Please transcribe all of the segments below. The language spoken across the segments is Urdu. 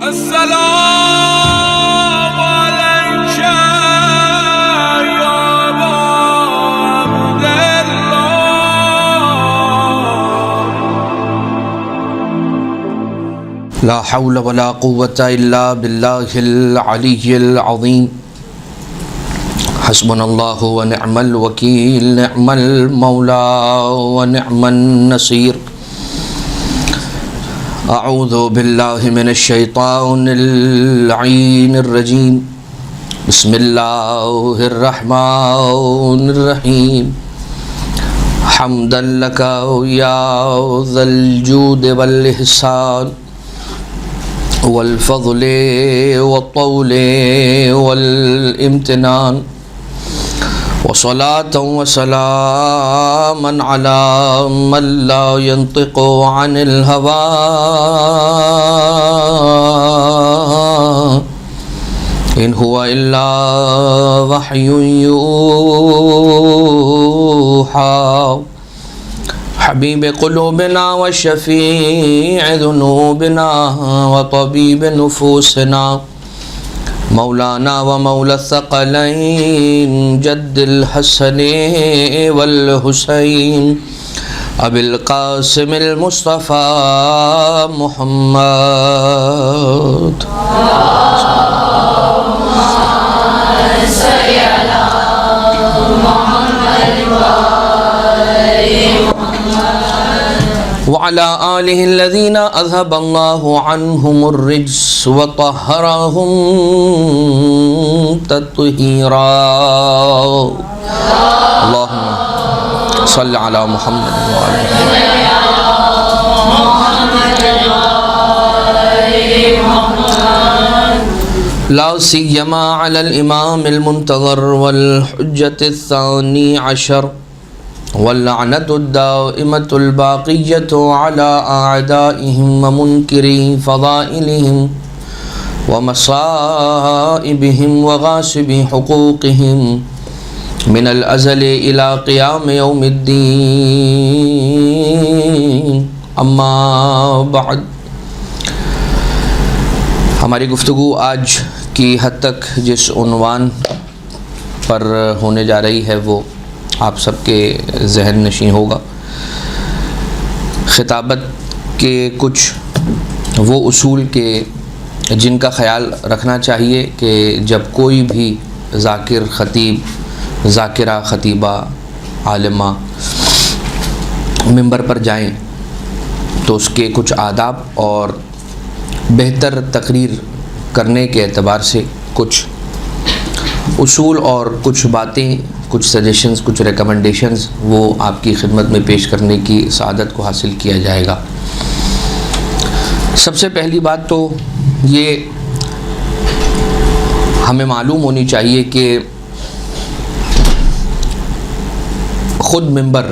السلام عليك يا أبا عبد الله. لا حول ولا قوة إلا بالله العلي العظيم. حسبنا الله ونعم الوكيل، نعم المولى ونعم النصير. اعوذ باللہ من الشیطان اللعین الرجیم. بسم اللہ الرحمن الرحیم. حمدا لک یا ذا الجود والاحسان والفضل والطول والامتنان، وصلاة وسلاما على من لا ينطق عن الهوى إن هو إلا وحي يوحى. حبيب قلوبنا وشفيع ذنوبنا وطبيب نفوسنا، مولانا ومولى الثقلين جد الحسن والحسين أبي القاسم المصطفى محمد. وعلى آله الذين أذهب الله عنهم الرجس وطهرهم تطهيرا. اللهم صل على محمد وعلى لا سيما على الإمام المنتظر والحجة الثاني عشر، واللعنة الدائمة الباقية على أعدائهم ومنكري فضائلهم ومصائبهم وغاصبي حقوقهم من الأزل إلى قيام يوم الدين. أما بعد. ہماری گفتگو آج کی حد تک جس عنوان پر ہونے جا رہی ہے وہ آپ سب کے ذہن نشین ہوگا. خطابت کے کچھ وہ اصول کے جن کا خیال رکھنا چاہیے کہ جب کوئی بھی ذاکر، خطیب، ذاکرہ، خطیبہ، عالمہ ممبر پر جائیں تو اس کے کچھ آداب اور بہتر تقریر کرنے کے اعتبار سے کچھ اصول اور کچھ باتیں، کچھ سجیشنز، کچھ ریکمنڈیشنز وہ آپ کی خدمت میں پیش کرنے کی سعادت کو حاصل کیا جائے گا. سب سے پہلی بات تو یہ ہمیں معلوم ہونی چاہیے کہ خود ممبر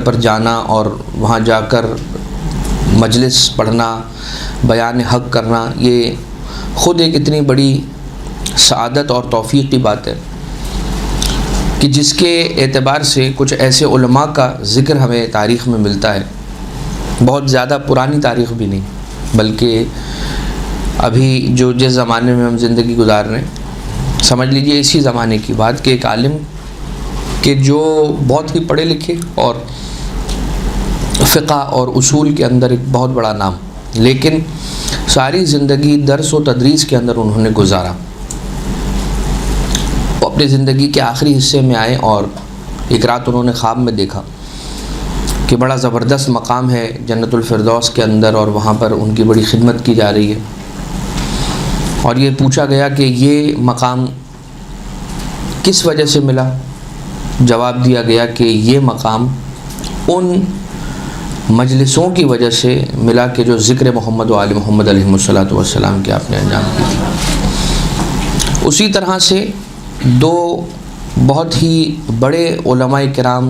پر جانا اور وہاں جا کر مجلس پڑھنا، بیان حق کرنا، یہ خود ایک اتنی بڑی سعادت اور توفیق کی بات ہے کہ جس کے اعتبار سے کچھ ایسے علماء کا ذکر ہمیں تاریخ میں ملتا ہے. بہت زیادہ پرانی تاریخ بھی نہیں، بلکہ ابھی جس زمانے میں ہم زندگی گزار رہے ہیں، سمجھ لیجئے اسی زمانے کی بات کہ ایک عالم کہ جو بہت ہی پڑھے لکھے اور فقہ اور اصول کے اندر ایک بہت بڑا نام، لیکن ساری زندگی درس و تدریس کے اندر انہوں نے گزارا. وہ اپنی زندگی کے آخری حصے میں آئے اور ایک رات انہوں نے خواب میں دیکھا کہ بڑا زبردست مقام ہے جنت الفردوس کے اندر اور وہاں پر ان کی بڑی خدمت کی جا رہی ہے. اور یہ پوچھا گیا کہ یہ مقام کس وجہ سے ملا؟ جواب دیا گیا کہ یہ مقام ان مجلسوں کی وجہ سے ملا کہ جو ذکر محمد و آل محمد علیہ السلام کے آپ نے انجام دی تھی. اسی طرح سے دو بہت ہی بڑے علماء کرام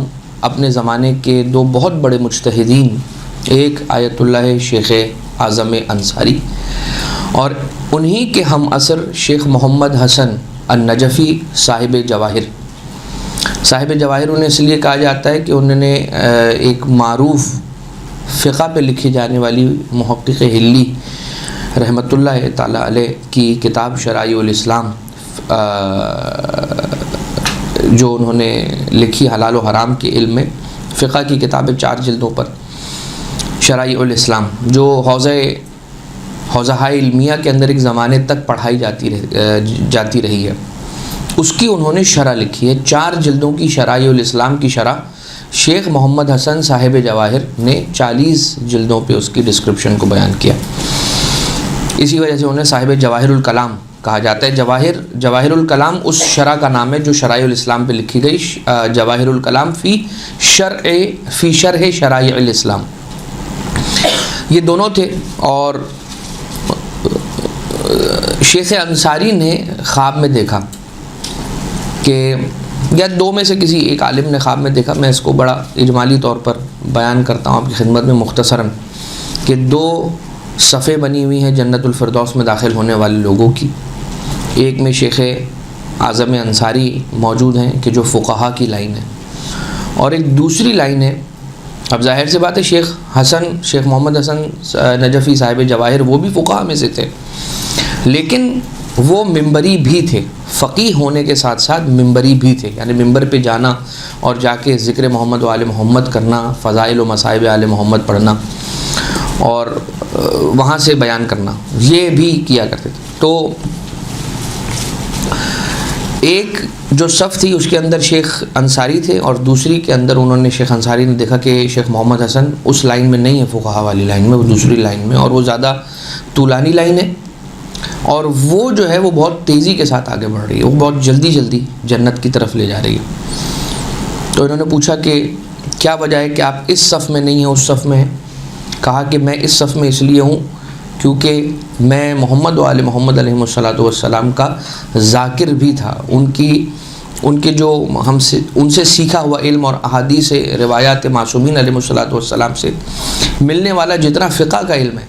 اپنے زمانے کے دو بہت بڑے مجتہدین، ایک آیت اللہ شیخ اعظم انصاری اور انہی کے ہم عصر شیخ محمد حسن النجفی صاحب جواہر. صاحب جواہر انہیں اس لیے کہا جاتا ہے کہ انہوں نے ایک معروف فقہ پہ لکھی جانے والی محقق ہلی رحمۃ اللہ تعالیٰ علیہ کی کتاب شرائع الاسلام جو انہوں نے لکھی حلال و حرام کے علم میں، فقہ کی کتاب 4 جلدوں پر شرائع الاسلام، جو حوزہ علمیہ کے اندر ایک زمانے تک پڑھائی جاتی رہی ہے، اس کی انہوں نے شرح لکھی ہے۔ 4 جلدوں کی شرائع الاسلام کی شرح شیخ محمد حسن صاحب جواہر نے 40 جلدوں پہ اس کی ڈسکرپشن کو بیان کیا۔ اسی وجہ سے انہیں صاحب جواہر الکلام کہا جاتا ہے۔ جواہر الکلام اس شرح کا نام ہے جو شرائع الاسلام پہ لکھی گئی، جواہر الکلام فی شرح شرائع الاسلام۔ یہ دونوں تھے، اور شیخ انصاری نے خواب میں دیکھا کہ، یا 2 میں سے کسی ایک عالم نے خواب میں دیکھا، میں اس کو بڑا اجمالی طور پر بیان کرتا ہوں آپ کی خدمت میں مختصراً، کہ 2 صفیں بنی ہوئی ہیں جنت الفردوس میں داخل ہونے والے لوگوں کی۔ ایک میں شیخ اعظم انصاری موجود ہیں کہ جو فقہا کی لائن ہے، اور ایک دوسری لائن ہے۔ اب ظاہر سی بات ہے شیخ محمد حسن نجفی صاحب جواہر وہ بھی فقہا میں سے تھے، لیکن وہ منبری بھی تھے، فقیہ ہونے کے ساتھ ساتھ منبری بھی تھے، یعنی منبر پہ جانا اور جا کے ذکر محمد و آل محمد کرنا، فضائل و مصائب آل محمد پڑھنا اور وہاں سے بیان کرنا، یہ بھی کیا کرتے تھے۔ تو ایک جو صف تھی اس کے اندر شیخ انصاری تھے، اور دوسری کے اندر انہوں نے شیخ انصاری نے دیکھا کہ شیخ محمد حسن اس لائن میں نہیں ہے، فقہا والی لائن میں، وہ دوسری لائن میں، اور وہ زیادہ طولانی لائن ہے، اور وہ جو ہے وہ بہت تیزی کے ساتھ آگے بڑھ رہی ہے، وہ بہت جلدی جنت کی طرف لے جا رہی ہے۔ تو انہوں نے پوچھا کہ کیا وجہ ہے کہ آپ اس صف میں نہیں ہیں، اس صف میں ہیں؟ کہا کہ میں اس صف میں اس لیے ہوں کیونکہ میں محمد و آل محمد علیہ والسلام کا ذاکر بھی تھا، ان کے جو ان سے سیکھا ہوا علم اور احادیث روایات معصومین علیہ والسلام سے ملنے والا جتنا فقہ کا علم ہے،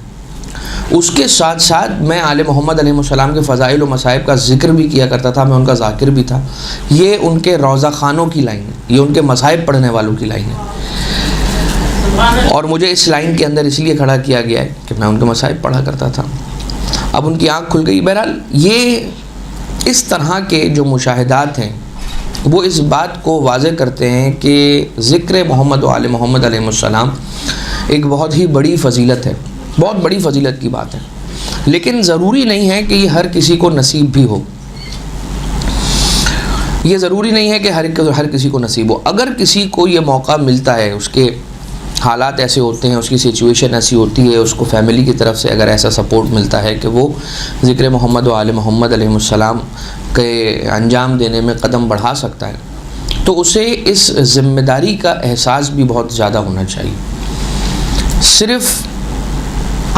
اس کے ساتھ ساتھ میں آل محمد علیہ السلام کے فضائل و مصائب کا ذکر بھی کیا کرتا تھا، میں ان کا ذاکر بھی تھا۔ یہ ان کے روضہ خانوں کی لائن ہے، یہ ان کے مصائب پڑھنے والوں کی لائن ہے، اور مجھے اس لائن کے اندر اس لیے کھڑا کیا گیا ہے کہ میں ان کے مصائب پڑھا کرتا تھا۔ اب ان کی آنکھ کھل گئی۔ بہرحال یہ اس طرح کے جو مشاہدات ہیں وہ اس بات کو واضح کرتے ہیں کہ ذکر محمد و آل محمد علیہ السلام ایک بہت ہی بڑی فضیلت ہے، بہت بڑی فضیلت کی بات ہے، لیکن ضروری نہیں ہے کہ یہ ہر کسی کو نصیب بھی ہو، یہ ضروری نہیں ہے کہ ہر کسی کو نصیب ہو۔ اگر کسی کو یہ موقع ملتا ہے، اس کے حالات ایسے ہوتے ہیں، اس کی سچویشن ایسی ہوتی ہے، اس کو فیملی کی طرف سے اگر ایسا سپورٹ ملتا ہے کہ وہ ذکر محمد و آل محمد علیہ السلام کے انجام دینے میں قدم بڑھا سکتا ہے، تو اسے اس ذمہ داری کا احساس بھی بہت زیادہ ہونا چاہیے۔ صرف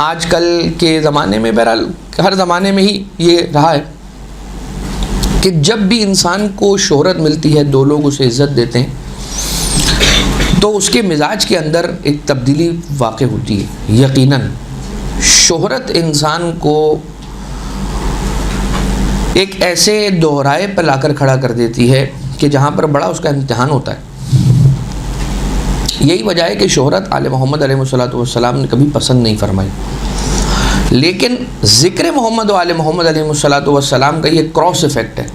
آج کل کے زمانے میں، بہرحال ہر زمانے میں ہی یہ رہا ہے کہ جب بھی انسان کو شہرت ملتی ہے، 2 لوگ اسے عزت دیتے ہیں، تو اس کے مزاج کے اندر ایک تبدیلی واقع ہوتی ہے۔ یقیناً شہرت انسان کو ایک ایسے دوہرائے پر لا کر کھڑا کر دیتی ہے کہ جہاں پر بڑا اس کا امتحان ہوتا ہے۔ یہی وجہ ہے کہ شہرت آل محمد علیہ والسلام نے کبھی پسند نہیں فرمائی، لیکن ذکر محمد و آل محمد علیہ والسلام کا یہ کراس ایفیکٹ ہے،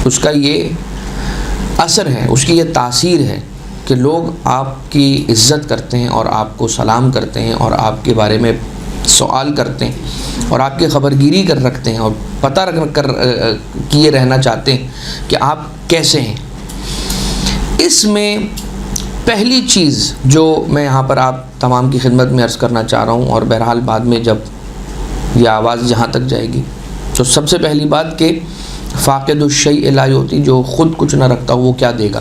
اس کا یہ اثر ہے، اس کی یہ تاثیر ہے کہ لوگ آپ کی عزت کرتے ہیں اور آپ کو سلام کرتے ہیں اور آپ کے بارے میں سوال کرتے ہیں اور آپ کی خبرگیری کر رکھتے ہیں اور پتہ رکھ کر کیے رہنا چاہتے ہیں کہ آپ کیسے ہیں۔ اس میں پہلی چیز جو میں یہاں پر آپ تمام کی خدمت میں عرض کرنا چاہ رہا ہوں، اور بہرحال بعد میں جب یہ آواز جہاں تک جائے گی، تو سب سے پہلی بات کہ فاقد الشیء لا یعطی، جو خود کچھ نہ رکھتا وہ کیا دے گا۔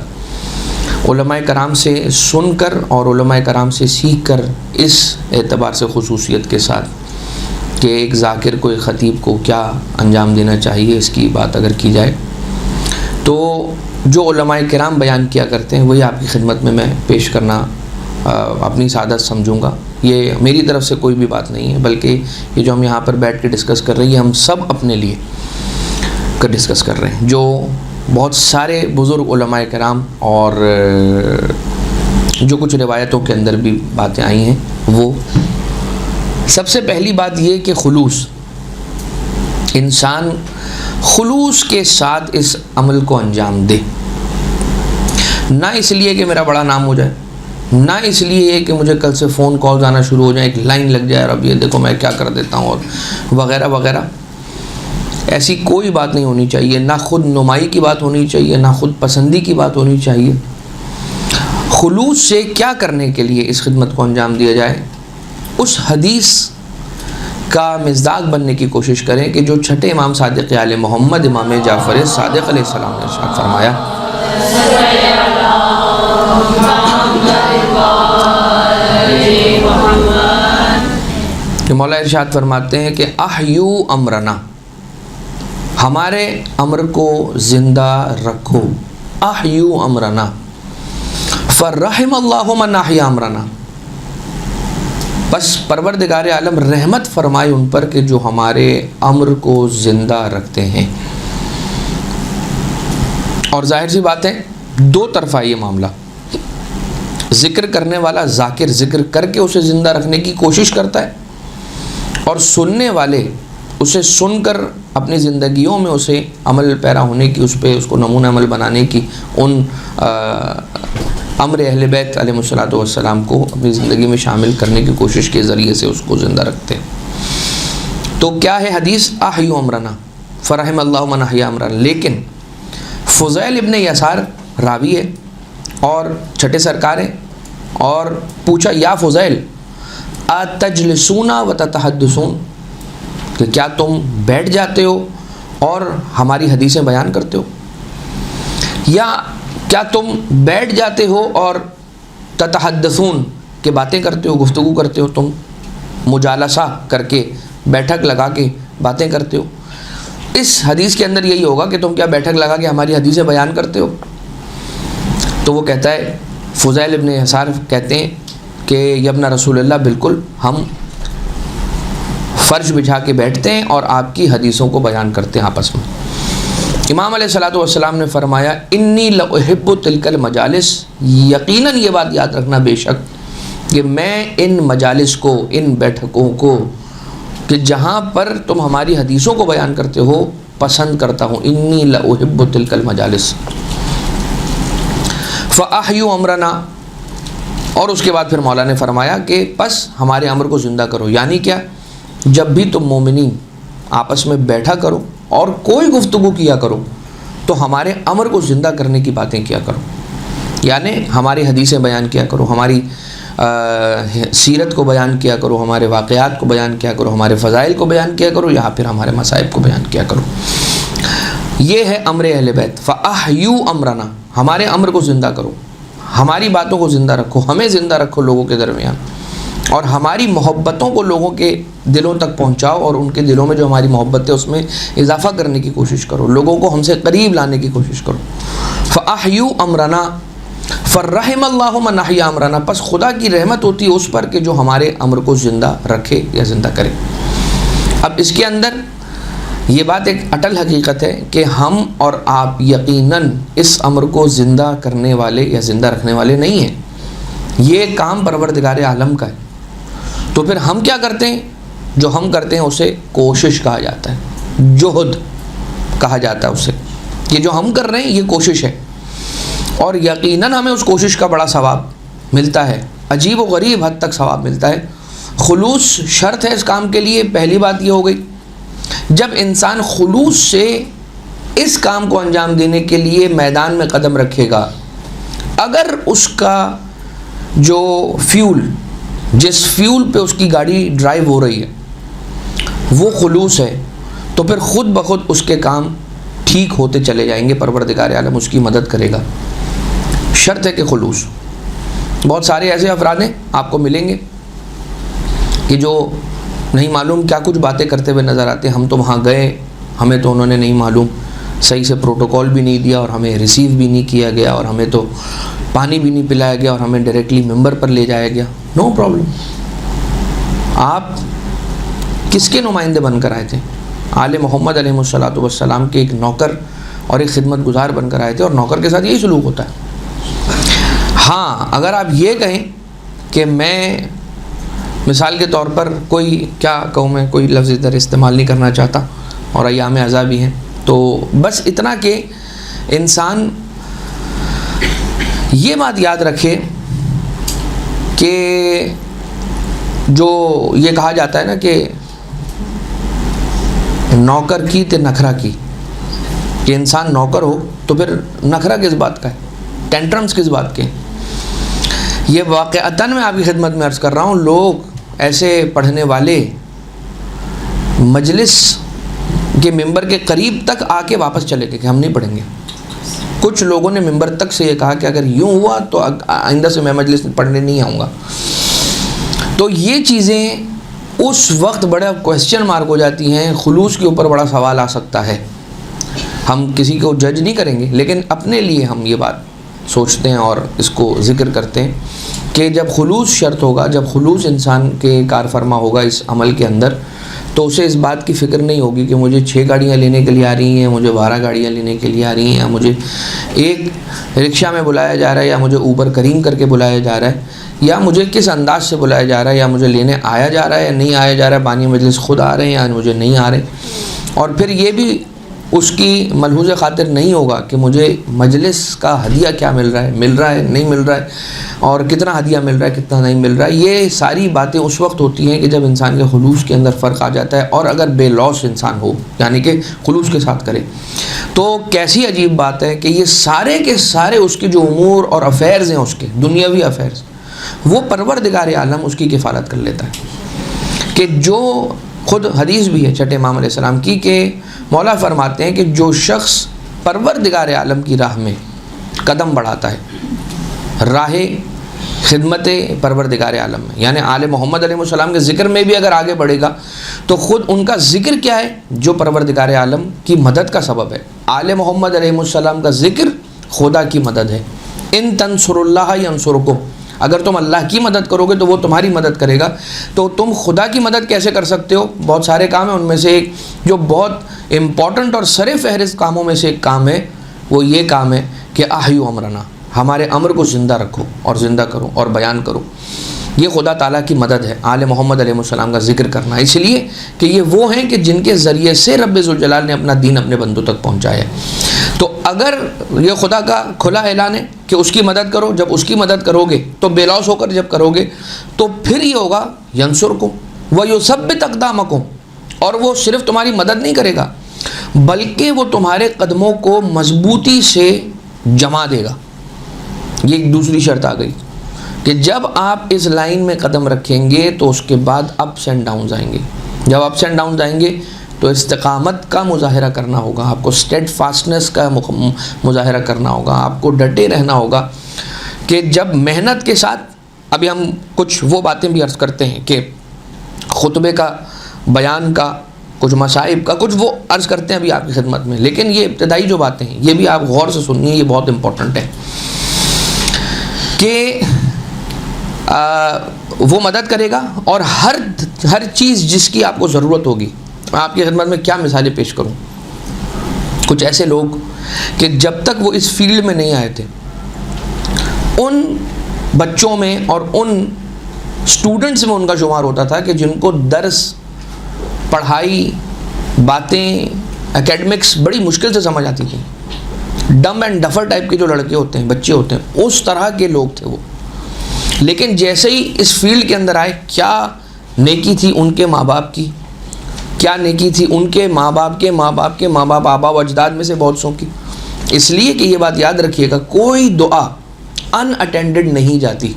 علماء کرام سے سن کر اور علماء کرام سے سیکھ کر اس اعتبار سے خصوصیت کے ساتھ کہ ایک ذاکر کو، ایک خطیب کو کیا انجام دینا چاہیے، اس کی بات اگر کی جائے تو جو علماء کرام بیان کیا کرتے ہیں وہی آپ کی خدمت میں پیش کرنا اپنی سعادت سمجھوں گا۔ یہ میری طرف سے کوئی بھی بات نہیں ہے، بلکہ یہ جو ہم یہاں پر بیٹھ کے ڈسکس کر رہے ہیں ہم سب اپنے لیے ڈسکس کر رہے ہیں۔ جو بہت سارے بزرگ علماء کرام اور جو کچھ روایتوں کے اندر بھی باتیں آئی ہیں وہ سب سے پہلی بات یہ کہ خلوص، انسان خلوص کے ساتھ اس عمل کو انجام دے، نہ اس لیے کہ میرا بڑا نام ہو جائے، نہ اس لیے کہ مجھے کل سے فون کالز آنا شروع ہو جائیں، ایک لائن لگ جائے اور اب یہ دیکھو میں کیا کر دیتا ہوں اور وغیرہ وغیرہ. ایسی کوئی بات نہیں ہونی چاہیے، نہ خود نمائی کی بات ہونی چاہیے، نہ خود پسندی کی بات ہونی چاہیے. خلوص سے کیا کرنے کے لیے اس خدمت کو انجام دیا جائے، اس حدیث کا مصداق بننے کی کوشش کریں کہ جو چھٹے امام صادق آل محمد امام جعفر صادق علیہ السلام نے ارشاد فرمایا کہ مولا ارشاد فرماتے ہیں کہ احیو امرنا، ہمارے امر کو زندہ رکھو. احیو امرنا فرحم اللہ من احیا امرنا، بس پروردگار عالم رحمت فرمائے ان پر کہ جو ہمارے امر کو زندہ رکھتے ہیں. اور ظاہر سی بات ہے دو طرفہ یہ معاملہ، ذکر کرنے والا ذاکر ذکر کر کے اسے زندہ رکھنے کی کوشش کرتا ہے، اور سننے والے اسے سن کر اپنی زندگیوں میں اسے عمل پیرا ہونے کی، اس پہ اس کو نمونہ عمل بنانے کی، ان امر اہل بیت علیہ الصلوۃ والسلام کو اپنی زندگی میں شامل کرنے کی کوشش کے ذریعے سے اس کو زندہ رکھتے ہیں. تو کیا ہے حدیث احیو امرنا فرحم اللہ من احیا امرنا. لیکن فضیل ابن یسار راوی ہے اور چھٹے سرکار ہیں، اور پوچھا یا فضیل اتجلسون وتتحدثون، کہ کیا تم بیٹھ جاتے ہو اور ہماری حدیثیں بیان کرتے ہو، یا کیا تم بیٹھ جاتے ہو اور تتحدثون کہ باتیں کرتے ہو، گفتگو کرتے ہو، تم مجالسہ کر کے بیٹھک لگا کے باتیں کرتے ہو. اس حدیث کے اندر یہی ہوگا کہ تم کیا بیٹھک لگا کے ہماری حدیثیں بیان کرتے ہو. تو وہ کہتا ہے، فضیل ابن یسار کہتے ہیں کہ یابن رسول اللہ، بالکل ہم فرش بچھا کے بیٹھتے ہیں اور آپ کی حدیثوں کو بیان کرتے ہیں آپس میں. امام علیہ الصلوۃ والسلام نے فرمایا انی لأحب تلک المجالس، یقیناً یہ بات یاد رکھنا بے شک کہ میں ان مجالس کو، ان بیٹھکوں کو کہ جہاں پر تم ہماری حدیثوں کو بیان کرتے ہو پسند کرتا ہوں. انی لأحب تلک المجالس فاحیوا امرنا. اور اس کے بعد پھر مولا نے فرمایا کہ بس ہمارے امر کو زندہ کرو. یعنی کیا، جب بھی تم مومنین آپس میں بیٹھا کرو اور کوئی گفتگو کیا کرو تو ہمارے امر کو زندہ کرنے کی باتیں کیا کرو، یعنی ہماری حدیثیں بیان کیا کرو، ہماری سیرت کو بیان کیا کرو، ہمارے واقعات کو بیان کیا کرو، ہمارے فضائل کو بیان کیا کرو، یا پھر ہمارے مصائب کو بیان کیا کرو. یہ ہے امر اہل بیت. فاحیوا امرنا، ہمارے امر کو زندہ کرو، ہماری باتوں کو زندہ رکھو، ہمیں زندہ رکھو لوگوں کے درمیان، اور ہماری محبتوں کو لوگوں کے دلوں تک پہنچاؤ، اور ان کے دلوں میں جو ہماری محبت ہے اس میں اضافہ کرنے کی کوشش کرو، لوگوں کو ہم سے قریب لانے کی کوشش کرو. فاحیوا امرنا فرحم اللہ من احیا امرنا، پس خدا کی رحمت ہوتی ہے اس پر کہ جو ہمارے امر کو زندہ رکھے یا زندہ کرے. اب اس کے اندر یہ بات ایک اٹل حقیقت ہے کہ ہم اور آپ یقیناً اس امر کو زندہ کرنے والے یا زندہ رکھنے والے نہیں ہیں، یہ کام پروردگار عالم کا ہے. تو پھر ہم کیا کرتے ہیں؟ جو ہم کرتے ہیں اسے کوشش کہا جاتا ہے، جہد کہا جاتا ہے اسے. یہ جو ہم کر رہے ہیں یہ کوشش ہے، اور یقیناً ہمیں اس کوشش کا بڑا ثواب ملتا ہے، عجیب و غریب حد تک ثواب ملتا ہے. خلوص شرط ہے اس کام کے لیے. پہلی بات یہ ہو گئی، جب انسان خلوص سے اس کام کو انجام دینے کے لیے میدان میں قدم رکھے گا، اگر اس کا جو فیول، جس فیول پہ اس کی گاڑی ڈرائیو ہو رہی ہے وہ خلوص ہے، تو پھر خود بخود اس کے کام ٹھیک ہوتے چلے جائیں گے، پروردگار عالم اس کی مدد کرے گا. شرط ہے کہ خلوص. بہت سارے ایسے افراد ہیں آپ کو ملیں گے کہ جو نہیں معلوم کیا کچھ باتیں کرتے ہوئے نظر آتے ہیں. ہم تو وہاں گئے، ہمیں تو انہوں نے نہیں معلوم صحیح سے پروٹوکول بھی نہیں دیا، اور ہمیں ریسیو بھی نہیں کیا گیا، اور ہمیں تو پانی بھی نہیں پلایا گیا، اور ہمیں ڈائریکٹلی ممبر پر لے جایا گیا. No problem. آپ کس کے نمائندے بن کر آئے تھے؟ آل محمد علیہ الصلوۃ والسلام کے ایک نوکر اور ایک خدمت گزار بن کر آئے تھے، اور نوکر کے ساتھ یہی سلوک ہوتا ہے. ہاں، اگر آپ یہ کہیں کہ میں مثال کے طور پر کوئی، کیا کہوں میں، کوئی لفظ ادھر استعمال نہیں کرنا چاہتا اور ایام عزا بھی ہیں، تو بس اتنا کہ انسان یہ بات یاد رکھے کہ جو یہ کہا جاتا ہے نا کہ نوکر کی تے نخرا کی، کہ انسان نوکر ہو تو پھر نخرا کس بات کا ہے، ٹینٹرمز کس بات کے ہیں۔ یہ واقعتاً میں آپ کی خدمت میں عرض کر رہا ہوں، لوگ ایسے پڑھنے والے مجلس کے ممبر کے قریب تک آ کے واپس چلے گئے کہ ہم نہیں پڑھیں گے۔ کچھ لوگوں نے ممبر تک سے یہ کہا کہ اگر یوں ہوا تو آئندہ سے میں مجلس پڑھنے نہیں آؤں گا۔ تو یہ چیزیں اس وقت بڑا کویسچن مارک ہو جاتی ہیں، خلوص کے اوپر بڑا سوال آ سکتا ہے۔ ہم کسی کو جج نہیں کریں گے، لیکن اپنے لیے ہم یہ بات سوچتے ہیں اور اس کو ذکر کرتے ہیں کہ جب خلوص شرط ہوگا، جب خلوص انسان کے کار فرما ہوگا اس عمل کے اندر، تو اسے اس بات کی فکر نہیں ہوگی کہ مجھے 6 گاڑیاں لینے کے لیے آ رہی ہیں، مجھے 12 گاڑیاں لینے کے لیے آ رہی ہیں، یا مجھے ایک رکشہ میں بلایا جا رہا ہے، یا مجھے اوبر کریم کر کے بلایا جا رہا ہے، یا مجھے کس انداز سے بلایا جا رہا ہے، یا مجھے لینے آیا جا رہا ہے یا نہیں آیا جا رہا ہے، بانی مجلس خود آ رہے ہیں یا مجھے نہیں آ رہے۔ اور پھر یہ بھی اس کی ملحوظ خاطر نہیں ہوگا کہ مجھے مجلس کا ہدیہ کیا مل رہا ہے نہیں مل رہا ہے، اور کتنا ہدیہ مل رہا ہے کتنا نہیں مل رہا ہے۔ یہ ساری باتیں اس وقت ہوتی ہیں کہ جب انسان کے خلوص کے اندر فرق آ جاتا ہے، اور اگر بے لوث انسان ہو، یعنی کہ خلوص کے ساتھ کرے، تو کیسی عجیب بات ہے کہ یہ سارے کے سارے اس کے جو امور اور افیئرز ہیں، اس کے دنیاوی افیئرز، وہ پروردگار عالم اس کی کفالت کر لیتا ہے۔ کہ جو خود حدیث بھی ہے چھٹے امام علیہ السلام کی کہ مولا فرماتے ہیں کہ جو شخص پروردگار عالم کی راہ میں قدم بڑھاتا ہے، راہ خدمت پروردگار عالم میں، یعنی آل محمد علیہ السلام کے ذکر میں بھی اگر آگے بڑھے گا تو خود ان کا ذکر کیا ہے، جو پروردگار عالم کی مدد کا سبب ہے۔ آل محمد علیہ السلام کا ذکر خدا کی مدد ہے۔ ان تنصروا اللہ ینصرکم، اگر تم اللہ کی مدد کرو گے تو وہ تمہاری مدد کرے گا۔ تو تم خدا کی مدد کیسے کر سکتے ہو؟ بہت سارے کام ہیں، ان میں سے ایک جو بہت امپورٹنٹ اور سر فہرست کاموں میں سے ایک کام ہے، وہ یہ کام ہے کہ احیوا امرنا، ہمارے امر کو زندہ رکھو اور زندہ کرو اور بیان کرو۔ یہ خدا تعالیٰ کی مدد ہے، آل محمد علیہ السلام کا ذکر کرنا، اس لیے کہ یہ وہ ہیں کہ جن کے ذریعے سے رب ذوالجلال نے اپنا دین اپنے بندوں تک پہنچایا ہے۔ تو اگر یہ خدا کا کھلا اعلان ہے کہ اس کی مدد کرو، جب اس کی مدد کرو گے تو بے لوث ہو کر جب کرو گے تو پھر یہ ہوگا ینصرکم ویثبت اقدامکم، اور وہ صرف تمہاری مدد نہیں کرے گا بلکہ وہ تمہارے قدموں کو مضبوطی سے جما دے گا۔ یہ ایک دوسری شرط آ گئی کہ جب آپ اس لائن میں قدم رکھیں گے تو اس کے بعد اپس اینڈ ڈاؤنز آئیں گے۔ جب اپس اینڈ ڈاؤنز آئیں گے تو استقامت کا مظاہرہ کرنا ہوگا، آپ کو اسٹیڈ فاسٹنس کا مظاہرہ کرنا ہوگا، آپ کو ڈٹے رہنا ہوگا کہ جب محنت کے ساتھ، ابھی ہم کچھ وہ باتیں بھی عرض کرتے ہیں کہ خطبے کا، بیان کا، کچھ مصائب کا، کچھ وہ عرض کرتے ہیں ابھی آپ کی خدمت میں، لیکن یہ ابتدائی جو باتیں ہیں یہ بھی آپ غور سے سنیے، یہ بہت امپورٹنٹ ہے کہ وہ مدد کرے گا، اور ہر چیز جس کی آپ کو ضرورت ہوگی۔ میں آپ کی خدمت میں کیا مثالیں پیش کروں، کچھ ایسے لوگ کہ جب تک وہ اس فیلڈ میں نہیں آئے تھے، ان بچوں میں اور ان اسٹوڈنٹس میں ان کا شمار ہوتا تھا کہ جن کو درس، پڑھائی، باتیں، اکیڈمکس بڑی مشکل سے سمجھ آتی تھی۔ ڈم اینڈ ڈفر ٹائپ کے جو لڑکے ہوتے ہیں، بچے ہوتے ہیں، اس طرح کے لوگ تھے وہ۔ لیکن جیسے ہی اس فیلڈ کے اندر آئے، کیا نیکی تھی ان کے ماں باپ کی، کیا نیکی تھی ان کے ماں باپ کے ماں باپ کے ماں باپ، آبا و اجداد میں سے بہت سو کی۔ اس لیے کہ یہ بات یاد رکھیے گا، کوئی دعا ان اٹینڈڈ نہیں جاتی۔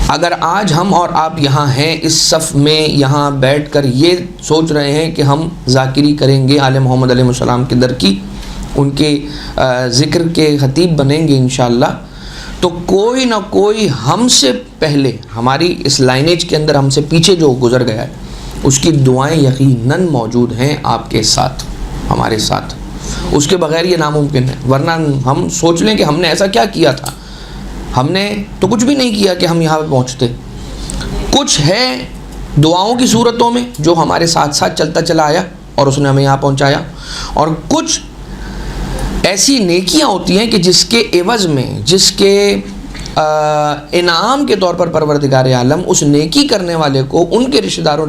اگر آج ہم اور آپ یہاں ہیں اس صف میں، یہاں بیٹھ کر یہ سوچ رہے ہیں کہ ہم ذاکری کریں گے آل محمد علیہ السلام کے در کی، ان کے ذکر کے خطیب بنیں گے انشاءاللہ، تو کوئی نہ کوئی ہم سے پہلے، ہماری اس لائنیج کے اندر ہم سے پیچھے جو گزر گیا ہے، اس کی دعائیں یقیناً موجود ہیں آپ کے ساتھ، ہمارے ساتھ۔ اس کے بغیر یہ ناممکن ہے، ورنہ ہم سوچ لیں کہ ہم نے ایسا کیا کیا تھا، ہم نے تو کچھ بھی نہیں کیا کہ ہم یہاں پہ پہنچتے۔ کچھ ہے دعاؤں کی صورتوں میں جو ہمارے ساتھ ساتھ چلتا چلا آیا اور اس نے ہمیں یہاں پہنچایا، اور کچھ ایسی نیکیاں ہوتی ہیں کہ جس کے عوض میں، جس کے انعام کے طور پر پروردگار عالم اس نیکی کرنے والے کو ان کے رشتہ داروں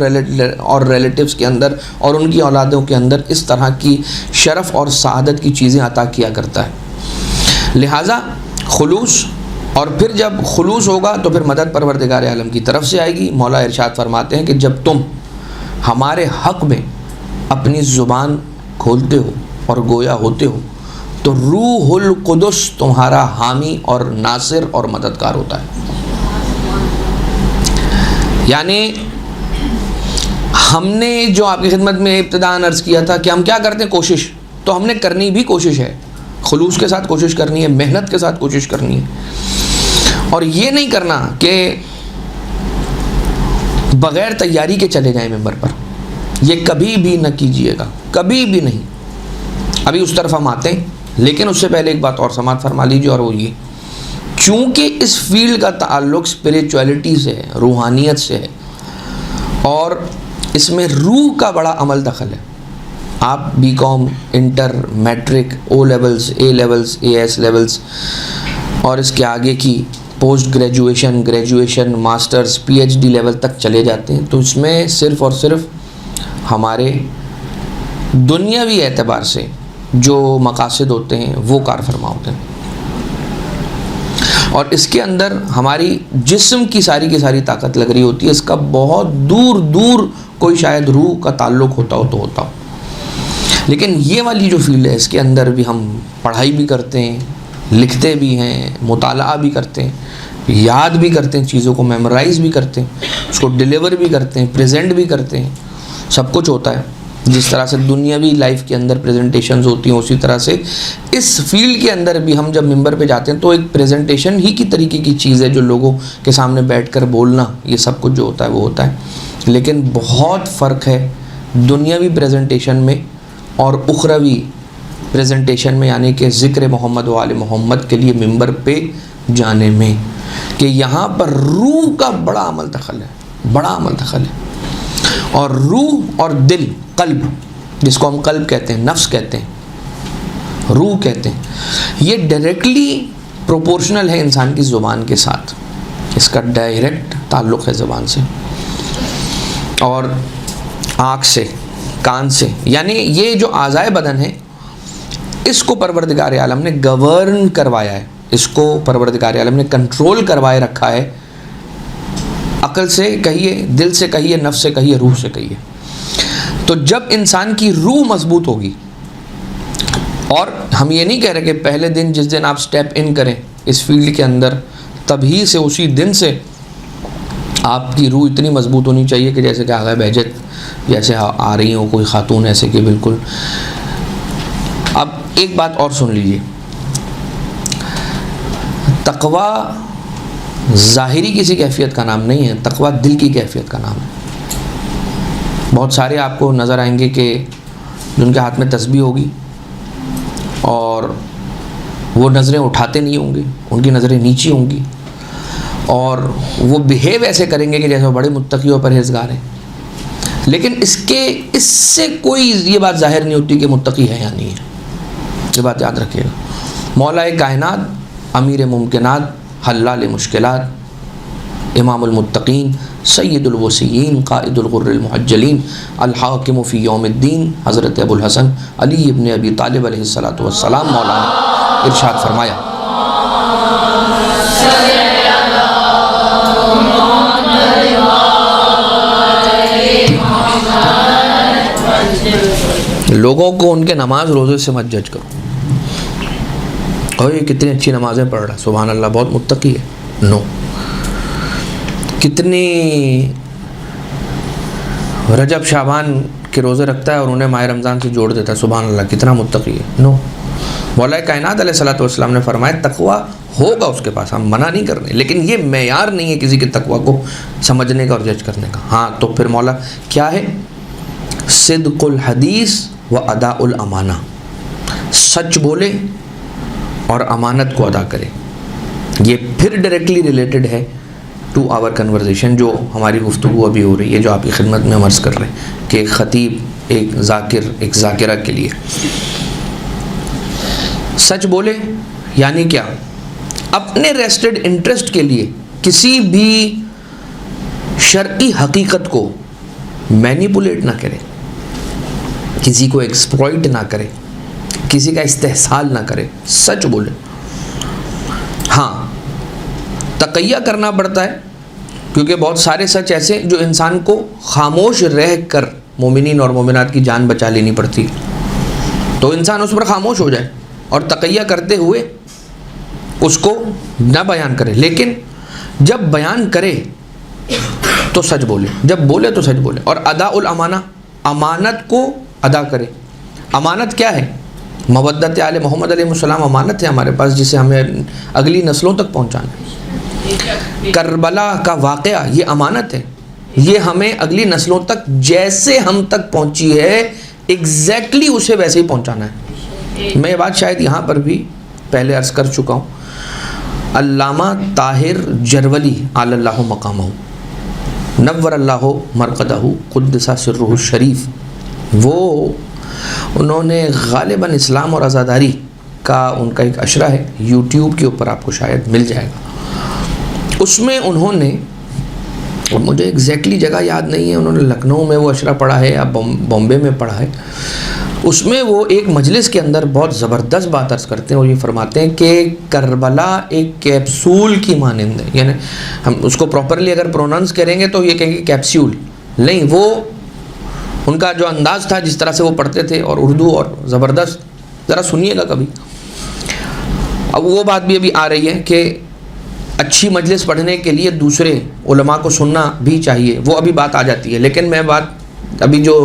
اور ریلیٹیوز کے اندر اور ان کی اولادوں کے اندر اس طرح کی شرف اور سعادت کی چیزیں عطا کیا کرتا ہے۔ لہٰذا خلوص، اور پھر جب خلوص ہوگا تو پھر مدد پروردگار عالم کی طرف سے آئے گی۔ مولا ارشاد فرماتے ہیں کہ جب تم ہمارے حق میں اپنی زبان کھولتے ہو اور گویا ہوتے ہو تو روح القدس تمہارا حامی اور ناصر اور مددگار ہوتا ہے۔ یعنی ہم نے جو آپ کی خدمت میں ابتداءً عرض کیا تھا کہ ہم کیا کرتے ہیں، کوشش تو ہم نے کرنی بھی کوشش ہے، خلوص کے ساتھ کوشش کرنی ہے، محنت کے ساتھ کوشش کرنی ہے، اور یہ نہیں کرنا کہ بغیر تیاری کے چلے جائیں ممبر پر، یہ کبھی بھی نہ کیجیے گا، کبھی بھی نہیں۔ ابھی اس طرف ہم آتے ہیں، لیکن اس سے پہلے ایک بات اور سماعت فرما لیجیے، اور وہ یہ، چونکہ اس فیلڈ کا تعلق اسپریچولیٹی سے ہے، روحانیت سے ہے، اور اس میں روح کا بڑا عمل دخل ہے۔ آپ B com, inter, matric, O levels, A levels, A S levels, اور اس کے آگے کی post graduation, graduation, masters, P H D level تک چلے جاتے ہیں، تو اس میں صرف اور صرف ہمارے دنیاوی اعتبار سے جو مقاصد ہوتے ہیں وہ کار فرما ہوتے ہیں، اور اس کے اندر ہماری جسم کی ساری طاقت لگ رہی ہوتی ہے، اس کا بہت دور دور کوئی شاید روح کا تعلق ہوتا ہو تو ہوتا ہو۔ لیکن یہ والی جو فیلڈ ہے، اس کے اندر بھی ہم پڑھائی بھی کرتے ہیں، لکھتے بھی ہیں، مطالعہ بھی کرتے ہیں، یاد بھی کرتے ہیں، چیزوں کو میمورائز بھی کرتے ہیں، اس کو ڈیلیور بھی کرتے ہیں، پریزنٹ بھی کرتے ہیں، سب کچھ ہوتا ہے۔ جس طرح سے دنیاوی لائف کے اندر پریزنٹیشنز ہوتی ہیں، اسی طرح سے اس فیلڈ کے اندر بھی ہم جب ممبر پہ جاتے ہیں تو ایک پریزنٹیشن ہی کی طریقے کی چیز ہے، جو لوگوں کے سامنے بیٹھ کر بولنا، یہ سب کچھ جو ہوتا ہے وہ ہوتا ہے۔ لیکن بہت فرق ہے دنیاوی پریزنٹیشن میں اور اخروی پریزنٹیشن میں، یعنی کہ ذکر محمد و آل محمد کے لیے ممبر پہ جانے میں، کہ یہاں پر روح کا بڑا عمل دخل ہے، بڑا عمل دخل ہے۔ اور روح اور دل، قلب، جس کو ہم قلب کہتے ہیں، نفس کہتے ہیں، روح کہتے ہیں، یہ ڈائریکٹلی پروپورشنل ہے انسان کی زبان کے ساتھ، اس کا ڈائریکٹ تعلق ہے زبان سے اور آنکھ سے، کان سے، یعنی یہ جو اعضائے بدن ہے اس کو پروردگار عالم نے گورن کروایا ہے، اس کو پروردگار عالم نے کنٹرول کروائے رکھا ہے۔ عقل سے کہیے، دل سے کہیے، نفس سے کہیے، روح سے کہیے۔ تو جب انسان کی روح مضبوط ہوگی، اور ہم یہ نہیں کہہ رہے کہ پہلے دن جس دن آپ سٹیپ ان کریں اس فیلڈ کے اندر، تبھی سے اسی دن سے آپ کی روح اتنی مضبوط ہونی چاہیے کہ جیسے کہ آغا بہجت جیسے آ رہی ہوں کوئی خاتون ایسے کہ بالکل۔ اب ایک بات اور سن لیجیے، تقویٰ ظاہری کسی کیفیت کا نام نہیں ہے، تقویٰ دل کی کیفیت کا نام ہے۔ بہت سارے آپ کو نظر آئیں گے کہ جن کے ہاتھ میں تسبیح ہوگی اور وہ نظریں اٹھاتے نہیں ہوں گے، ان کی نظریں نیچی ہوں گی، اور وہ بہیو ایسے کریں گے کہ جیسے وہ بڑے متقی و پرہیزگار ہیں، لیکن اس سے کوئی یہ بات ظاہر نہیں ہوتی کہ متقی ہے یا نہیں ہے۔ یہ بات یاد رکھیے گا۔ مولا کائنات، امیر ممکنات، حلال مشکلات، امام المتقین، سید الوصیین، قائد الغر المحجلین، الحاکم فی یوم الدین، حضرت ابو الحسن علی ابن ابی طالب علیہ الصلاۃ والسلام مولا نے ارشاد فرمایا، لوگوں کو ان کے نماز روزے سے مت جج کرو، اور یہ کتنی اچھی نمازیں پڑھ رہا ہے، سبحان اللہ، بہت متقی ہے، نو۔ کتنی رجب شعبان کے روزے رکھتا ہے اور انہیں ماہ رمضان سے جوڑ دیتا ہے، سبحان اللہ، کتنا متقی ہے، نو۔ مولا کائنات علیہ الصلوۃ والسلام نے فرمایا تقویٰ ہوگا اس کے پاس، ہم منع نہیں کر رہے، لیکن یہ معیار نہیں ہے کسی کے تقویٰ کو سمجھنے کا اور جج کرنے کا۔ ہاں تو پھر مولا کیا ہے؟ صدق الحدیث و ادا الامانہ، سچ بولے اور امانت کو ادا کرے۔ یہ پھر ڈائریکٹلی ریلیٹڈ ہے ٹو آور کنورزیشن، جو ہماری گفتگو ابھی ہو رہی ہے، جو آپ کی خدمت میں ہم عرض کر رہے ہیں کہ ایک خطیب، ایک ذاکر، ایک ذاکرہ کے لیے سچ بولے، یعنی کیا؟ اپنے ریسٹڈ انٹرسٹ کے لیے کسی بھی شرعی حقیقت کو مینیپولیٹ نہ کرے، کسی کو ایکسپلائٹ نہ کرے، کسی کا استحصال نہ کرے، سچ بولے۔ ہاں تقیہ کرنا پڑتا ہے، کیونکہ بہت سارے سچ ایسے جو انسان کو خاموش رہ کر مومنین اور مومنات کی جان بچا لینی پڑتی، تو انسان اس پر خاموش ہو جائے اور تقیہ کرتے ہوئے اس کو نہ بیان کرے، لیکن جب بیان کرے تو سچ بولے، جب بولے تو سچ بولے۔ اور ادا الامانہ، امانت کو ادا کرے۔ امانت کیا ہے؟ مودت آل محمد علیہ السلام امانت ہے ہمارے پاس، جسے ہمیں اگلی نسلوں تک پہنچانا ہے۔ کربلا کا واقعہ یہ امانت ہے، یہ ہمیں اگلی نسلوں تک جیسے ہم تک پہنچی ہے ایگزیکٹلی اسے ویسے ہی پہنچانا ہے۔ میں یہ بات شاید یہاں پر بھی پہلے عرض کر چکا ہوں۔ علامہ طاہر جرولی علی اللہ مقامہ، نور اللہ مرقدہ، قدس سرہ الشریف، وہ انہوں نے غالباً اسلام اور عزاداری کا ان کا ایک اشرہ ہے، یوٹیوب کے اوپر آپ کو شاید مل جائے گا۔ اس میں انہوں نے، اور مجھے ایگزیکٹلی جگہ یاد نہیں ہے، انہوں نے لکھنؤ میں وہ اشرہ پڑھا ہے یا بامبے میں پڑھا ہے، اس میں وہ ایک مجلس کے اندر بہت زبردست بات عرض کرتے ہیں اور یہ فرماتے ہیں کہ کربلا ایک کیپسول کی مانند ہے۔ یعنی ہم اس کو پراپرلی اگر پروننس کریں گے تو یہ کہیں گے کیپسول نہیں، وہ ان کا جو انداز تھا جس طرح سے وہ پڑھتے تھے، اور اردو اور زبردست، ذرا سنیے گا کبھی۔ اب وہ بات بھی ابھی آ رہی ہے کہ اچھی مجلس پڑھنے کے لیے دوسرے علماء کو سننا بھی چاہیے، وہ ابھی بات آ جاتی ہے، لیکن میں بات ابھی جو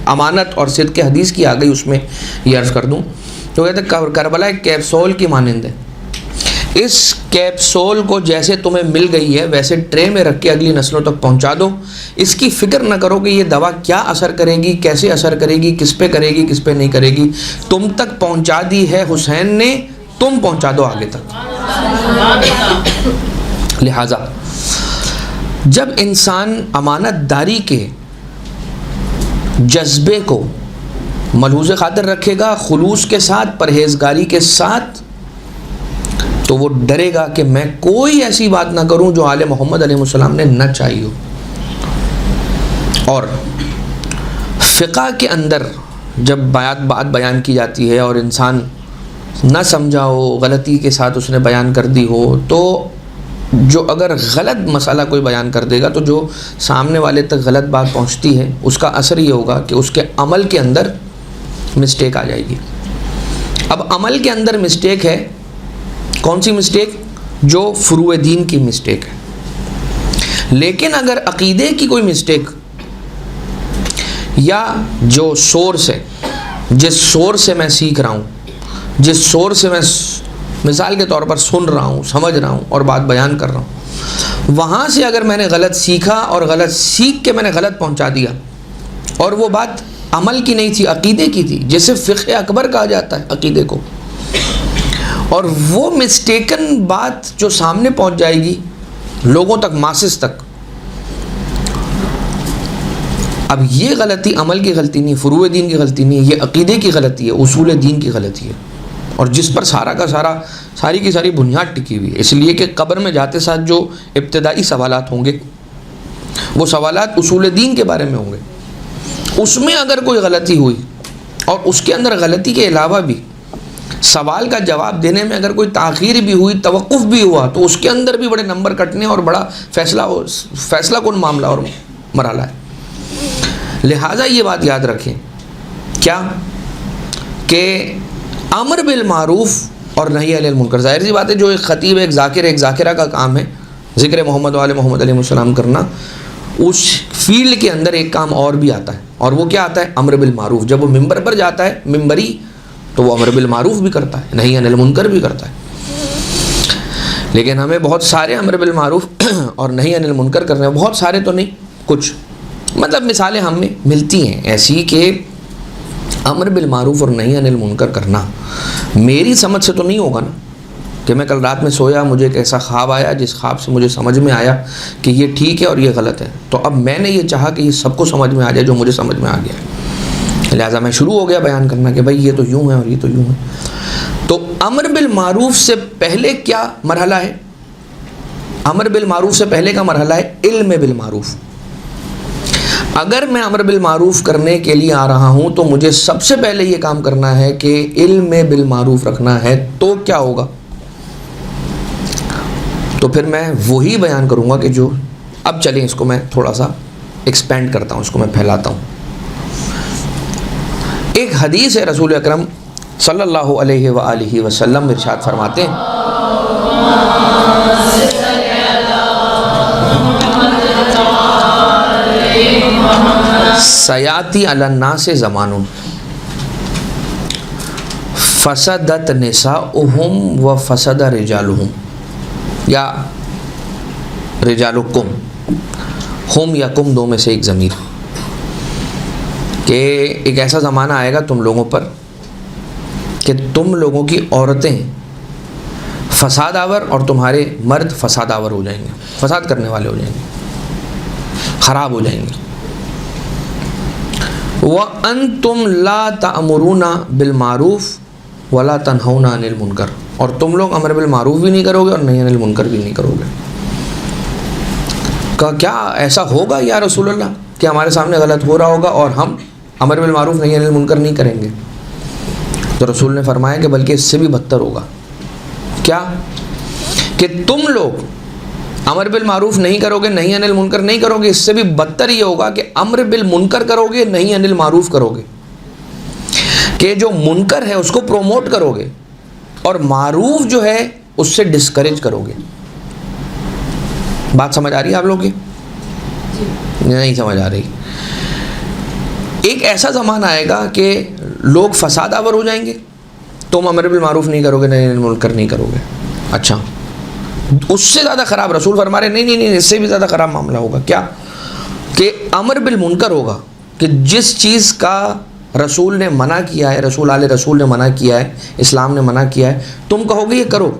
امانت اور صدق حدیث کی آ گئی اس میں یہ عرض کر دوں۔ تو کہتے ہیں کربلا ایک کیپسول کی مانند ہے، اس کیپسول کو جیسے تمہیں مل گئی ہے ویسے ٹرے میں رکھ کے اگلی نسلوں تک پہنچا دو، اس کی فکر نہ کرو کہ یہ دوا کیا اثر کرے گی، کیسے اثر کرے گی، کس پہ کرے گی، کس پہ نہیں کرے گی، تم تک پہنچا دی ہے حسین نے، تم پہنچا دو آگے تک۔ لہٰذا جب انسان امانت داری کے جذبے کو ملحوظ خاطر رکھے گا، خلوص کے ساتھ، پرہیزگاری کے ساتھ، تو وہ ڈرے گا کہ میں کوئی ایسی بات نہ کروں جو آل محمد علیہ السلام نے نہ چاہی ہو۔ اور فقہ کے اندر جب بات بیان کی جاتی ہے اور انسان نہ سمجھا ہو، غلطی کے ساتھ اس نے بیان کر دی ہو، تو جو اگر غلط مسئلہ کوئی بیان کر دے گا تو جو سامنے والے تک غلط بات پہنچتی ہے اس کا اثر یہ ہوگا کہ اس کے عمل کے اندر مسٹیک آ جائے گی۔ اب عمل کے اندر مسٹیک ہے، کون سی مسٹیک؟ جو فروع دین کی مسٹیک ہے۔ لیکن اگر عقیدے کی کوئی مسٹیک یا جو سورس ہے، جس سورس سے میں سیکھ رہا ہوں، جس سورس سے میں مثال کے طور پر سن رہا ہوں، سمجھ رہا ہوں اور بات بیان کر رہا ہوں، وہاں سے اگر میں نے غلط سیکھا اور غلط سیکھ کے میں نے غلط پہنچا دیا اور وہ بات عمل کی نہیں تھی، عقیدے کی تھی، جیسے فقہ اکبر کہا جاتا ہے عقیدے کو، اور وہ مسٹیکن بات جو سامنے پہنچ جائے گی لوگوں تک، ماسز تک، اب یہ غلطی عمل کی غلطی نہیں، فروع دین کی غلطی نہیں، یہ عقیدے کی غلطی ہے، اصول دین کی غلطی ہے، اور جس پر ساری کی ساری بنیاد ٹکی ہوئی ہے۔ اس لیے کہ قبر میں جاتے ساتھ جو ابتدائی سوالات ہوں گے وہ سوالات اصول دین کے بارے میں ہوں گے، اس میں اگر کوئی غلطی ہوئی اور اس کے اندر غلطی کے علاوہ بھی سوال کا جواب دینے میں اگر کوئی تاخیر بھی ہوئی، توقف بھی ہوا، تو اس کے اندر بھی بڑے نمبر کٹنے اور بڑا فیصلہ کن معاملہ اور مرحلہ ہے۔ لہٰذا یہ بات یاد رکھیں کیا کہ امر بالمعروف اور نہی عن المنکر، ظاہر سی بات ہے جو ایک خطیب، ایک ذاکر، ایک ذاکرہ کا کام ہے ذکر محمد و آل محمد علیہ السلام کرنا، اس فیلڈ کے اندر ایک کام اور بھی آتا ہے، اور وہ کیا آتا ہے؟ امر بالمعروف۔ جب وہ ممبر پر جاتا ہے ممبری، تو وہ امر بالمعروف بھی کرتا ہے، نہی عن المنکر بھی کرتا ہے۔ لیکن ہمیں بہت سارے امر بالمعروف اور نہی عن المنکر کرنے ہیں، بہت سارے تو نہیں، کچھ مطلب مثالیں ہمیں ملتی ہیں ایسی کہ امر بالمعروف اور نہی عن المنکر کرنا میری سمجھ سے تو نہیں ہوگا نا، کہ میں کل رات میں سویا، مجھے ایک ایسا خواب آیا جس خواب سے مجھے سمجھ میں آیا کہ یہ ٹھیک ہے اور یہ غلط ہے، تو اب میں نے یہ چاہا کہ یہ سب کو سمجھ میں آ جائے جو مجھے سمجھ میں آ گیا ہے، لہٰذا میں شروع ہو گیا بیان کرنا کہ بھائی یہ تو یوں ہے اور یہ تو یوں ہے۔ تو امر بالمعروف سے پہلے کیا مرحلہ ہے؟ امر بالمعروف سے پہلے کا مرحلہ ہے علم بالمعروف. اگر میں امر بالمعروف کرنے کے لیے آ رہا ہوں تو مجھے سب سے پہلے یہ کام کرنا ہے کہ علم بالمعروف رکھنا ہے. تو کیا ہوگا؟ تو پھر میں وہی بیان کروں گا کہ جو اب چلیں اس کو میں تھوڑا سا ایکسپینڈ کرتا ہوں، اس کو میں پھیلاتا ہوں. ایک حدیث ہے، رسول اکرم صلی اللہ علیہ وآلہ وسلم ارشاد فرماتے ہیں سیاتی علی الناس زمان فسدت نساؤہم و فسد رجالہم یا رجالکم، ہم یا کم دو میں سے ایک ضمیر، کہ ایک ایسا زمانہ آئے گا تم لوگوں پر کہ تم لوگوں کی عورتیں فساد آور اور تمہارے مرد فساد آور ہو جائیں گے، فساد کرنے والے ہو جائیں گے، خراب ہو جائیں گے. وَأَنْتُمْ لَا تَأْمُرُونَ بِالْمَعْرُوفِ وَلَا تَنْهَوْنَ عَنِ الْمُنْكَرِ، اور تم لوگ امر بالمعروف بھی نہیں کرو گے اور نہیں عن المنکر بھی نہیں کرو گے. کیا ایسا ہوگا یا رسول اللہ کہ ہمارے سامنے غلط ہو رہا ہوگا اور ہم امر بالمعروف نہیں عن المنکر نہیں کریں گے؟ تو رسول نے فرمایا کہ بلکہ اس سے بھی بدتر ہوگا. کیا؟ کہ تم لوگ امر بالمعروف نہیں کرو گے، نہیں عن المنکر نہیں کرو گے، اس سے بھی بدتر یہ ہوگا کہ امر بالمنکر کرو گے، نہیں عن المعروف کرو گے، کہ جو منکر ہے اس کو پروموٹ کرو گے اور معروف جو ہے اس سے ڈسکریج کرو گے. بات سمجھ آ رہی ہے آپ لوگ کی؟ نہیں سمجھ آ رہی. ایک ایسا زمانہ آئے گا کہ لوگ فساد آور ہو جائیں گے، تم امر بالمعروف نہیں کرو گے، نہیں عن المنکر نہیں کرو گے. اچھا، اس سے زیادہ خراب رسول فرما رہے نہیں، اس سے بھی زیادہ خراب معاملہ ہوگا. کیا؟ کہ امر بالمنکر ہوگا، کہ جس چیز کا رسول نے منع کیا ہے، رسول آل رسول نے منع کیا ہے، اسلام نے منع کیا ہے، تم کہو گے یہ کرو،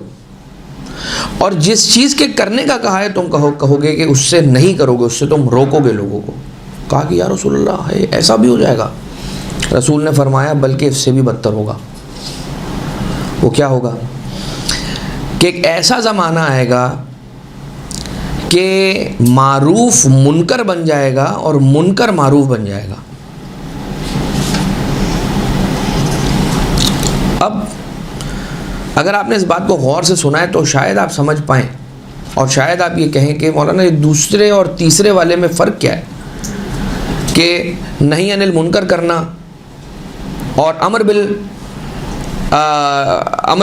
اور جس چیز کے کرنے کا کہا ہے تم کہو گے کہ اس سے نہیں کرو گے، اس سے تم روکو گے لوگوں کو. کہا کہ یا رسول اللہ ایسا بھی ہو جائے گا؟ رسول نے فرمایا بلکہ اس سے بھی بدتر ہوگا. وہ کیا ہوگا؟ کہ ایک ایسا زمانہ آئے گا کہ معروف منکر بن جائے گا اور منکر معروف بن جائے گا. اب اگر آپ نے اس بات کو غور سے سنا ہے تو شاید آپ سمجھ پائیں اور شاید آپ یہ کہیں کہ مولانا یہ دوسرے اور تیسرے والے میں فرق کیا ہے؟ کہ نہیں عن المنکر کرنا اور امر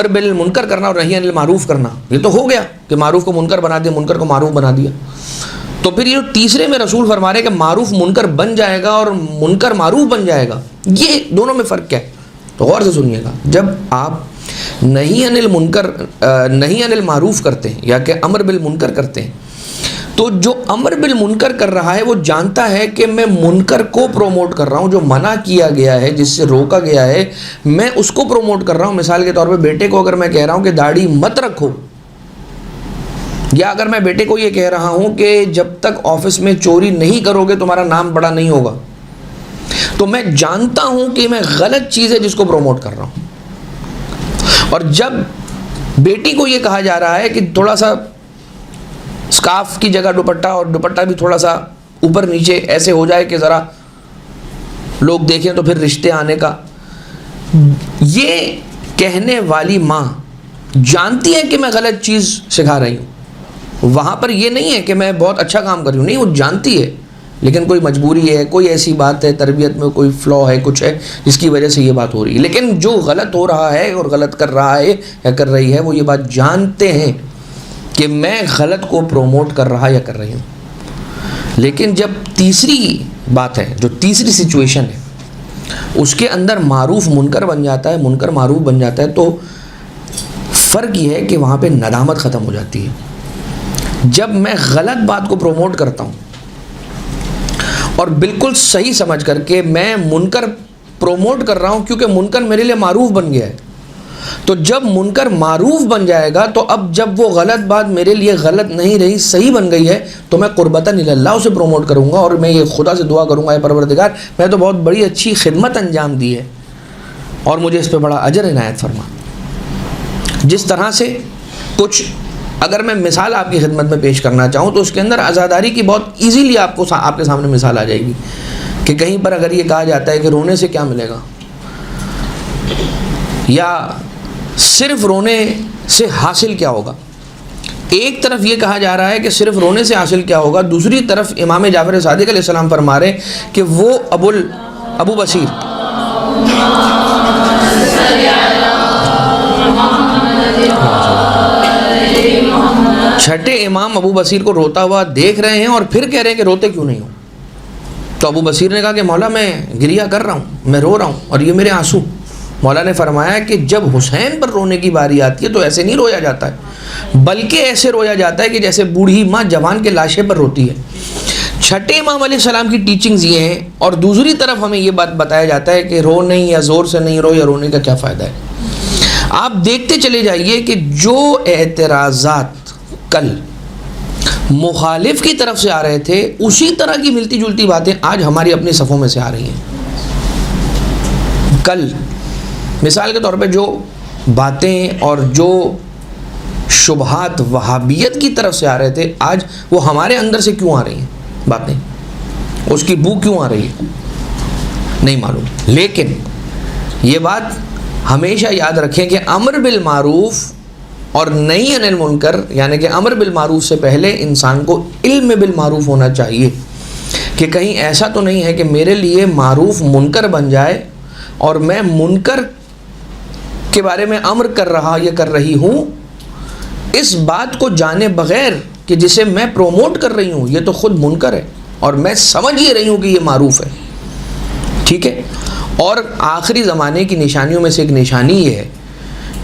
بالمنکر کرنا اور نہیں عن المعروف کرنا، یہ تو ہو گیا کہ معروف کو منکر بنا دیا، منکر کو معروف بنا دیا. تو پھر یہ تیسرے میں رسول فرما رہے کہ معروف منکر بن جائے گا اور منکر معروف بن جائے گا، یہ دونوں میں فرق کیا ہے؟ تو غور سے سنیے گا. جب آپ نہیں عن المنکر نہیں عن المعروف کرتے ہیں یا کہ امر بالمنکر کرتے ہیں، تو جو امر بالمنکر کر رہا ہے وہ جانتا ہے کہ میں منکر کو پروموٹ کر رہا ہوں، جو منع کیا گیا ہے، جس سے روکا گیا ہے، میں اس کو پروموٹ کر رہا ہوں. مثال کے طور پہ بیٹے کو اگر میں کہہ رہا ہوں کہ داڑھی مت رکھو، یا اگر میں بیٹے کو یہ کہہ رہا ہوں کہ جب تک آفس میں چوری نہیں کرو گے تمہارا نام بڑا نہیں ہوگا، تو میں جانتا ہوں کہ میں غلط چیز ہے جس کو پروموٹ کر رہا ہوں. اور جب بیٹی کو یہ کہا جا رہا ہے کہ تھوڑا سا اسکارف کی جگہ دوپٹہ، اور دوپٹہ بھی تھوڑا سا اوپر نیچے ایسے ہو جائے کہ ذرا لوگ دیکھیں تو پھر رشتے آنے کا، یہ کہنے والی ماں جانتی ہے کہ میں غلط چیز سکھا رہی ہوں. وہاں پر یہ نہیں ہے کہ میں بہت اچھا کام کر رہی ہوں، نہیں، وہ جانتی ہے، لیکن کوئی مجبوری ہے، کوئی ایسی بات ہے، تربیت میں کوئی فلا ہے، کچھ ہے جس کی وجہ سے یہ بات ہو رہی ہے. لیکن جو غلط ہو رہا ہے اور غلط کر رہا ہے یا کر رہی ہے، وہ یہ بات جانتے ہیں کہ میں غلط کو پروموٹ کر رہا یا کر رہی ہوں. لیکن جب تیسری بات ہے، جو تیسری سچویشن ہے، اس کے اندر معروف منکر بن جاتا ہے، منکر معروف بن جاتا ہے، تو فرق یہ ہے کہ وہاں پہ ندامت ختم ہو جاتی ہے. جب میں غلط بات کو پروموٹ کرتا ہوں اور بالکل صحیح سمجھ کر کے میں منکر پروموٹ کر رہا ہوں، کیونکہ منکر میرے لیے معروف بن گیا ہے، تو جب منکر معروف بن جائے گا تو اب جب وہ غلط بات میرے لیے غلط نہیں رہی، صحیح بن گئی ہے، تو میں قربتاً اللہ اسے پروموٹ کروں گا اور میں یہ خدا سے دعا کروں گا، اے پروردگار میں تو بہت بڑی اچھی خدمت انجام دی ہے اور مجھے اس پہ بڑا اجر عنایت فرما. جس طرح سے کچھ اگر میں مثال آپ کی خدمت میں پیش کرنا چاہوں تو اس کے اندر عزاداری کی بہت ایزیلی آپ کے سامنے مثال آ جائے گی کہ کہیں پر اگر یہ کہا جاتا ہے کہ رونے سے کیا ملے گا، یا صرف رونے سے حاصل کیا ہوگا، ایک طرف یہ کہا جا رہا ہے کہ صرف رونے سے حاصل کیا ہوگا، دوسری طرف امام جعفر صادق علیہ السلام فرما رہے کہ وہ ابو بصیر چھٹے امام ابو بصیر کو روتا ہوا دیکھ رہے ہیں اور پھر کہہ رہے ہیں کہ روتے کیوں نہیں ہو. تو ابو بصیر نے کہا کہ مولا میں گریہ کر رہا ہوں، میں رو رہا ہوں اور یہ میرے آنسو. مولا نے فرمایا کہ جب حسین پر رونے کی باری آتی ہے تو ایسے نہیں رویا جاتا ہے، بلکہ ایسے رویا جاتا ہے کہ جیسے بوڑھی ماں جوان کے لاشے پر روتی ہے. چھٹے امام علیہ السلام کی ٹیچنگز یہ ہیں، اور دوسری طرف ہمیں یہ بات بتایا جاتا ہے کہ رو نہیں، یا زور سے نہیں رو، یا رونے کا کیا فائدہ ہے. آپ دیکھتے چلے جائیے کہ جو اعتراضات کل مخالف کی طرف سے آ رہے تھے، اسی طرح کی ملتی جلتی باتیں آج ہماری اپنی صفوں میں سے آ رہی ہیں. کل مثال کے طور پہ جو باتیں اور جو شبہات وہابیت کی طرف سے آ رہے تھے، آج وہ ہمارے اندر سے کیوں آ رہی ہیں باتیں، اس کی بو کیوں آ رہی ہے نہیں معلوم. لیکن یہ بات ہمیشہ یاد رکھیں کہ امر بالمعروف اور نہی عن المنکر، یعنی کہ امر بالمعروف سے پہلے انسان کو علم بالمعروف ہونا چاہیے کہ کہیں ایسا تو نہیں ہے کہ میرے لیے معروف منکر بن جائے اور میں منکر کے بارے میں امر کر رہا یا کر رہی ہوں اس بات کو جانے بغیر کہ جسے میں پروموٹ کر رہی ہوں یہ تو خود منکر ہے اور میں سمجھ ہی رہی ہوں کہ یہ معروف ہے. ٹھیک ہے. اور آخری زمانے کی نشانیوں میں سے ایک نشانی یہ ہے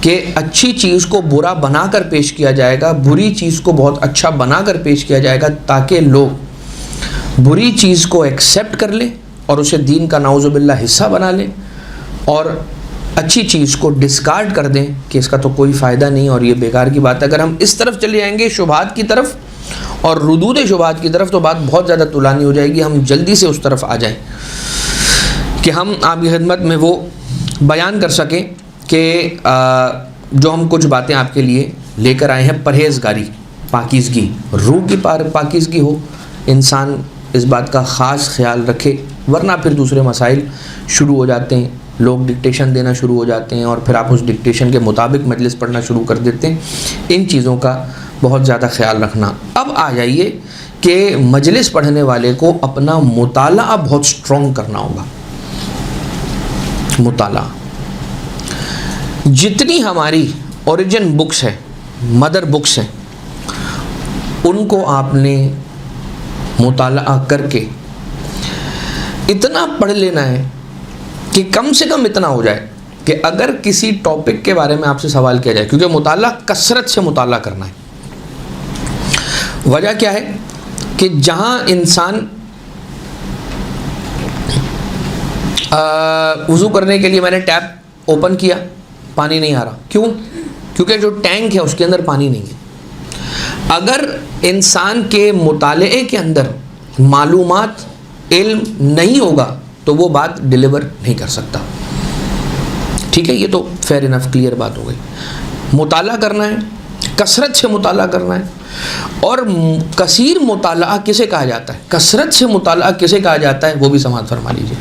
کہ اچھی چیز کو برا بنا کر پیش کیا جائے گا، بری چیز کو بہت اچھا بنا کر پیش کیا جائے گا، تاکہ لوگ بری چیز کو ایکسیپٹ کر لیں اور اسے دین کا نعوذ باللہ حصہ بنا لیں، اور اچھی چیز کو ڈسکارڈ کر دیں کہ اس کا تو کوئی فائدہ نہیں اور یہ بیکار کی بات ہے. اگر ہم اس طرف چلے جائیں گے شبہات کی طرف اور ردود شبہات کی طرف تو بات بہت زیادہ طولانی ہو جائے گی. ہم جلدی سے اس طرف آ جائیں کہ ہم آپ کی خدمت میں وہ بیان کر سکیں کہ جو ہم کچھ باتیں آپ کے لیے لے کر آئے ہیں. پرہیزگاری، پاکیزگی، روح کی پاکیزگی ہو، انسان اس بات کا خاص خیال رکھے، ورنہ پھر دوسرے مسائل شروع ہو جاتے ہیں، لوگ ڈکٹیشن دینا شروع ہو جاتے ہیں اور پھر آپ اس ڈکٹیشن کے مطابق مجلس پڑھنا شروع کر دیتے ہیں. ان چیزوں کا بہت زیادہ خیال رکھنا. اب آ جائیے کہ مجلس پڑھنے والے کو اپنا مطالعہ بہت سٹرونگ کرنا ہوگا. مطالعہ، جتنی ہماری اوریجن بکس ہیں، مدر بکس ہیں، ان کو آپ نے مطالعہ کر کے اتنا پڑھ لینا ہے کہ کم سے کم اتنا ہو جائے کہ اگر کسی ٹاپک کے بارے میں آپ سے سوال کیا جائے، کیونکہ مطالعہ کثرت سے مطالعہ کرنا ہے. وجہ کیا ہے کہ جہاں انسان وضو کرنے کے لیے میں نے ٹیپ اوپن کیا، پانی نہیں آ رہا، کیوں؟ کیونکہ جو ٹینک ہے اس کے اندر پانی نہیں ہے. اگر انسان کے مطالعے کے اندر معلومات، علم نہیں ہوگا تو وہ بات ڈیلیور نہیں کر سکتا. ٹھیک ہے، یہ تو فیئر انف کلیئر بات ہو گئی. مطالعہ کرنا ہے، کثرت سے مطالعہ کرنا ہے. اور کثیر مطالعہ کسے کہا جاتا ہے، کثرت سے مطالعہ کسے کہا جاتا ہے، وہ بھی سماعت فرما لیجیے.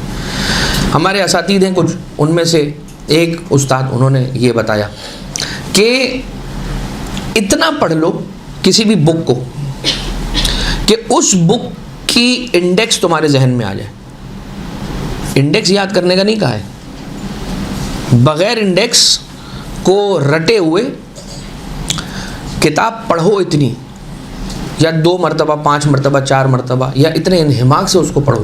ہمارے اساتید ہیں کچھ، ان میں سے ایک استاد انہوں نے یہ بتایا کہ اتنا پڑھ لو کسی بھی بک کو کہ اس بک کی انڈیکس تمہارے ذہن میں آ جائے. انڈیکس یاد کرنے کا نہیں کہا ہے، بغیر انڈیکس کو رٹے ہوئے کتاب پڑھو اتنی، یا 2 مرتبہ 5 مرتبہ 4 مرتبہ، یا اتنے انہماک سے اس کو پڑھو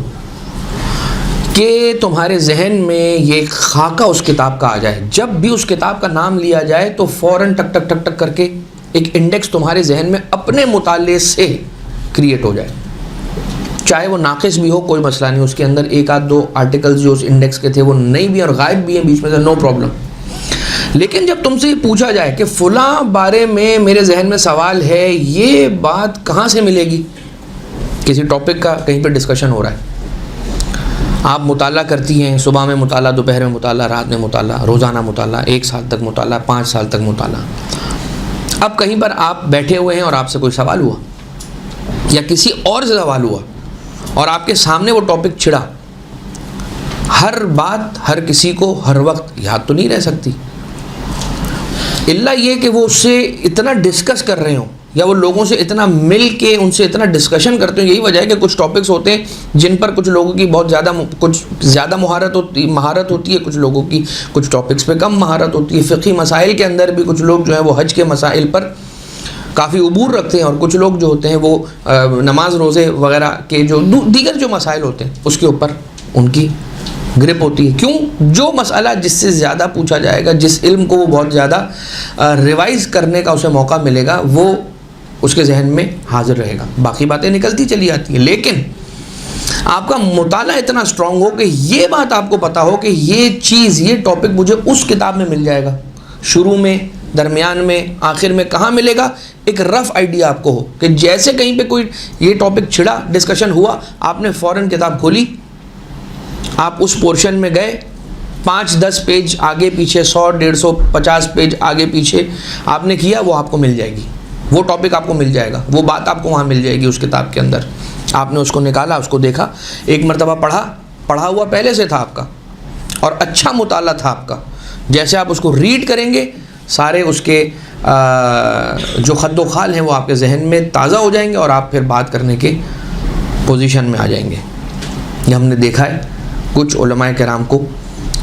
کہ تمہارے ذہن میں یہ خاکہ اس کتاب کا آ جائے. جب بھی اس کتاب کا نام لیا جائے تو فوراً ٹک ٹک ٹک ٹک کر کے ایک انڈیکس تمہارے ذہن میں اپنے مطالعے سے کریٹ ہو جائے. چاہے وہ ناقص بھی ہو کوئی مسئلہ نہیں، اس کے اندر 1 آدھ 2 آرٹیکلز جو اس انڈیکس کے تھے وہ نہیں بھی اور غائب بھی ہیں بیچ میں سے، نو پرابلم. لیکن جب تم سے یہ پوچھا جائے کہ فلاں بارے میں میرے ذہن میں سوال ہے، یہ بات کہاں سے ملے گی، کسی ٹاپک کا کہیں پہ ڈسکشن ہو رہا ہے، آپ مطالعہ کرتی ہیں، صبح میں مطالعہ، دوپہر میں مطالعہ، رات میں مطالعہ، روزانہ مطالعہ، 1 سال تک مطالعہ، 5 سال تک مطالعہ. اب کہیں پر آپ بیٹھے ہوئے ہیں اور آپ سے کوئی سوال ہوا یا کسی اور سے سوال ہوا اور آپ کے سامنے وہ ٹاپک چھڑا. ہر بات ہر کسی کو ہر وقت یاد تو نہیں رہ سکتی، الا یہ کہ وہ اس سے اتنا ڈسکس کر رہے ہوں یا وہ لوگوں سے اتنا مل کے ان سے اتنا ڈسکشن کرتے ہیں. یہی وجہ ہے کہ کچھ ٹاپکس ہوتے ہیں جن پر کچھ لوگوں کی بہت زیادہ مہارت ہوتی ہے، کچھ لوگوں کی کچھ ٹاپکس پہ کم مہارت ہوتی ہے. فقہی مسائل کے اندر بھی کچھ لوگ جو ہیں وہ حج کے مسائل پر کافی عبور رکھتے ہیں، اور کچھ لوگ جو ہوتے ہیں وہ نماز روزے وغیرہ کے جو دیگر جو مسائل ہوتے ہیں اس کے اوپر ان کی گرپ ہوتی ہے. کیوں؟ جو مسئلہ جس سے زیادہ پوچھا جائے گا، جس علم کو وہ بہت زیادہ ریوائز کرنے کا اسے موقع ملے گا، وہ اس کے ذہن میں حاضر رہے گا. باقی باتیں نکلتی چلی جاتی ہیں، لیکن آپ کا مطالعہ اتنا اسٹرانگ ہو کہ یہ بات آپ کو پتہ ہو کہ یہ چیز، یہ ٹاپک مجھے اس کتاب میں مل جائے گا، شروع میں، درمیان میں، آخر میں کہاں ملے گا، ایک رف آئیڈیا آپ کو ہو کہ جیسے کہیں پہ کوئی یہ ٹاپک چھڑا، ڈسکشن ہوا، آپ نے فوراً کتاب کھولی، آپ اس پورشن میں گئے، 5-10 پیج آگے پیچھے، 100-150 پیج آگے پیچھے آپ نے کیا، وہ آپ کو مل جائے گی، وہ ٹاپک آپ کو مل جائے گا، وہ بات آپ کو وہاں مل جائے گی اس کتاب کے اندر. آپ نے اس کو نکالا، اس کو دیکھا، ایک مرتبہ پڑھا ہوا پہلے سے تھا آپ کا اور اچھا مطالعہ تھا آپ کا. جیسے آپ اس کو ریڈ کریں گے، سارے اس کے جو خد و خال ہیں وہ آپ کے ذہن میں تازہ ہو جائیں گے اور آپ پھر بات کرنے کے پوزیشن میں آ جائیں گے. یہ ہم نے دیکھا ہے کچھ علماء کرام کو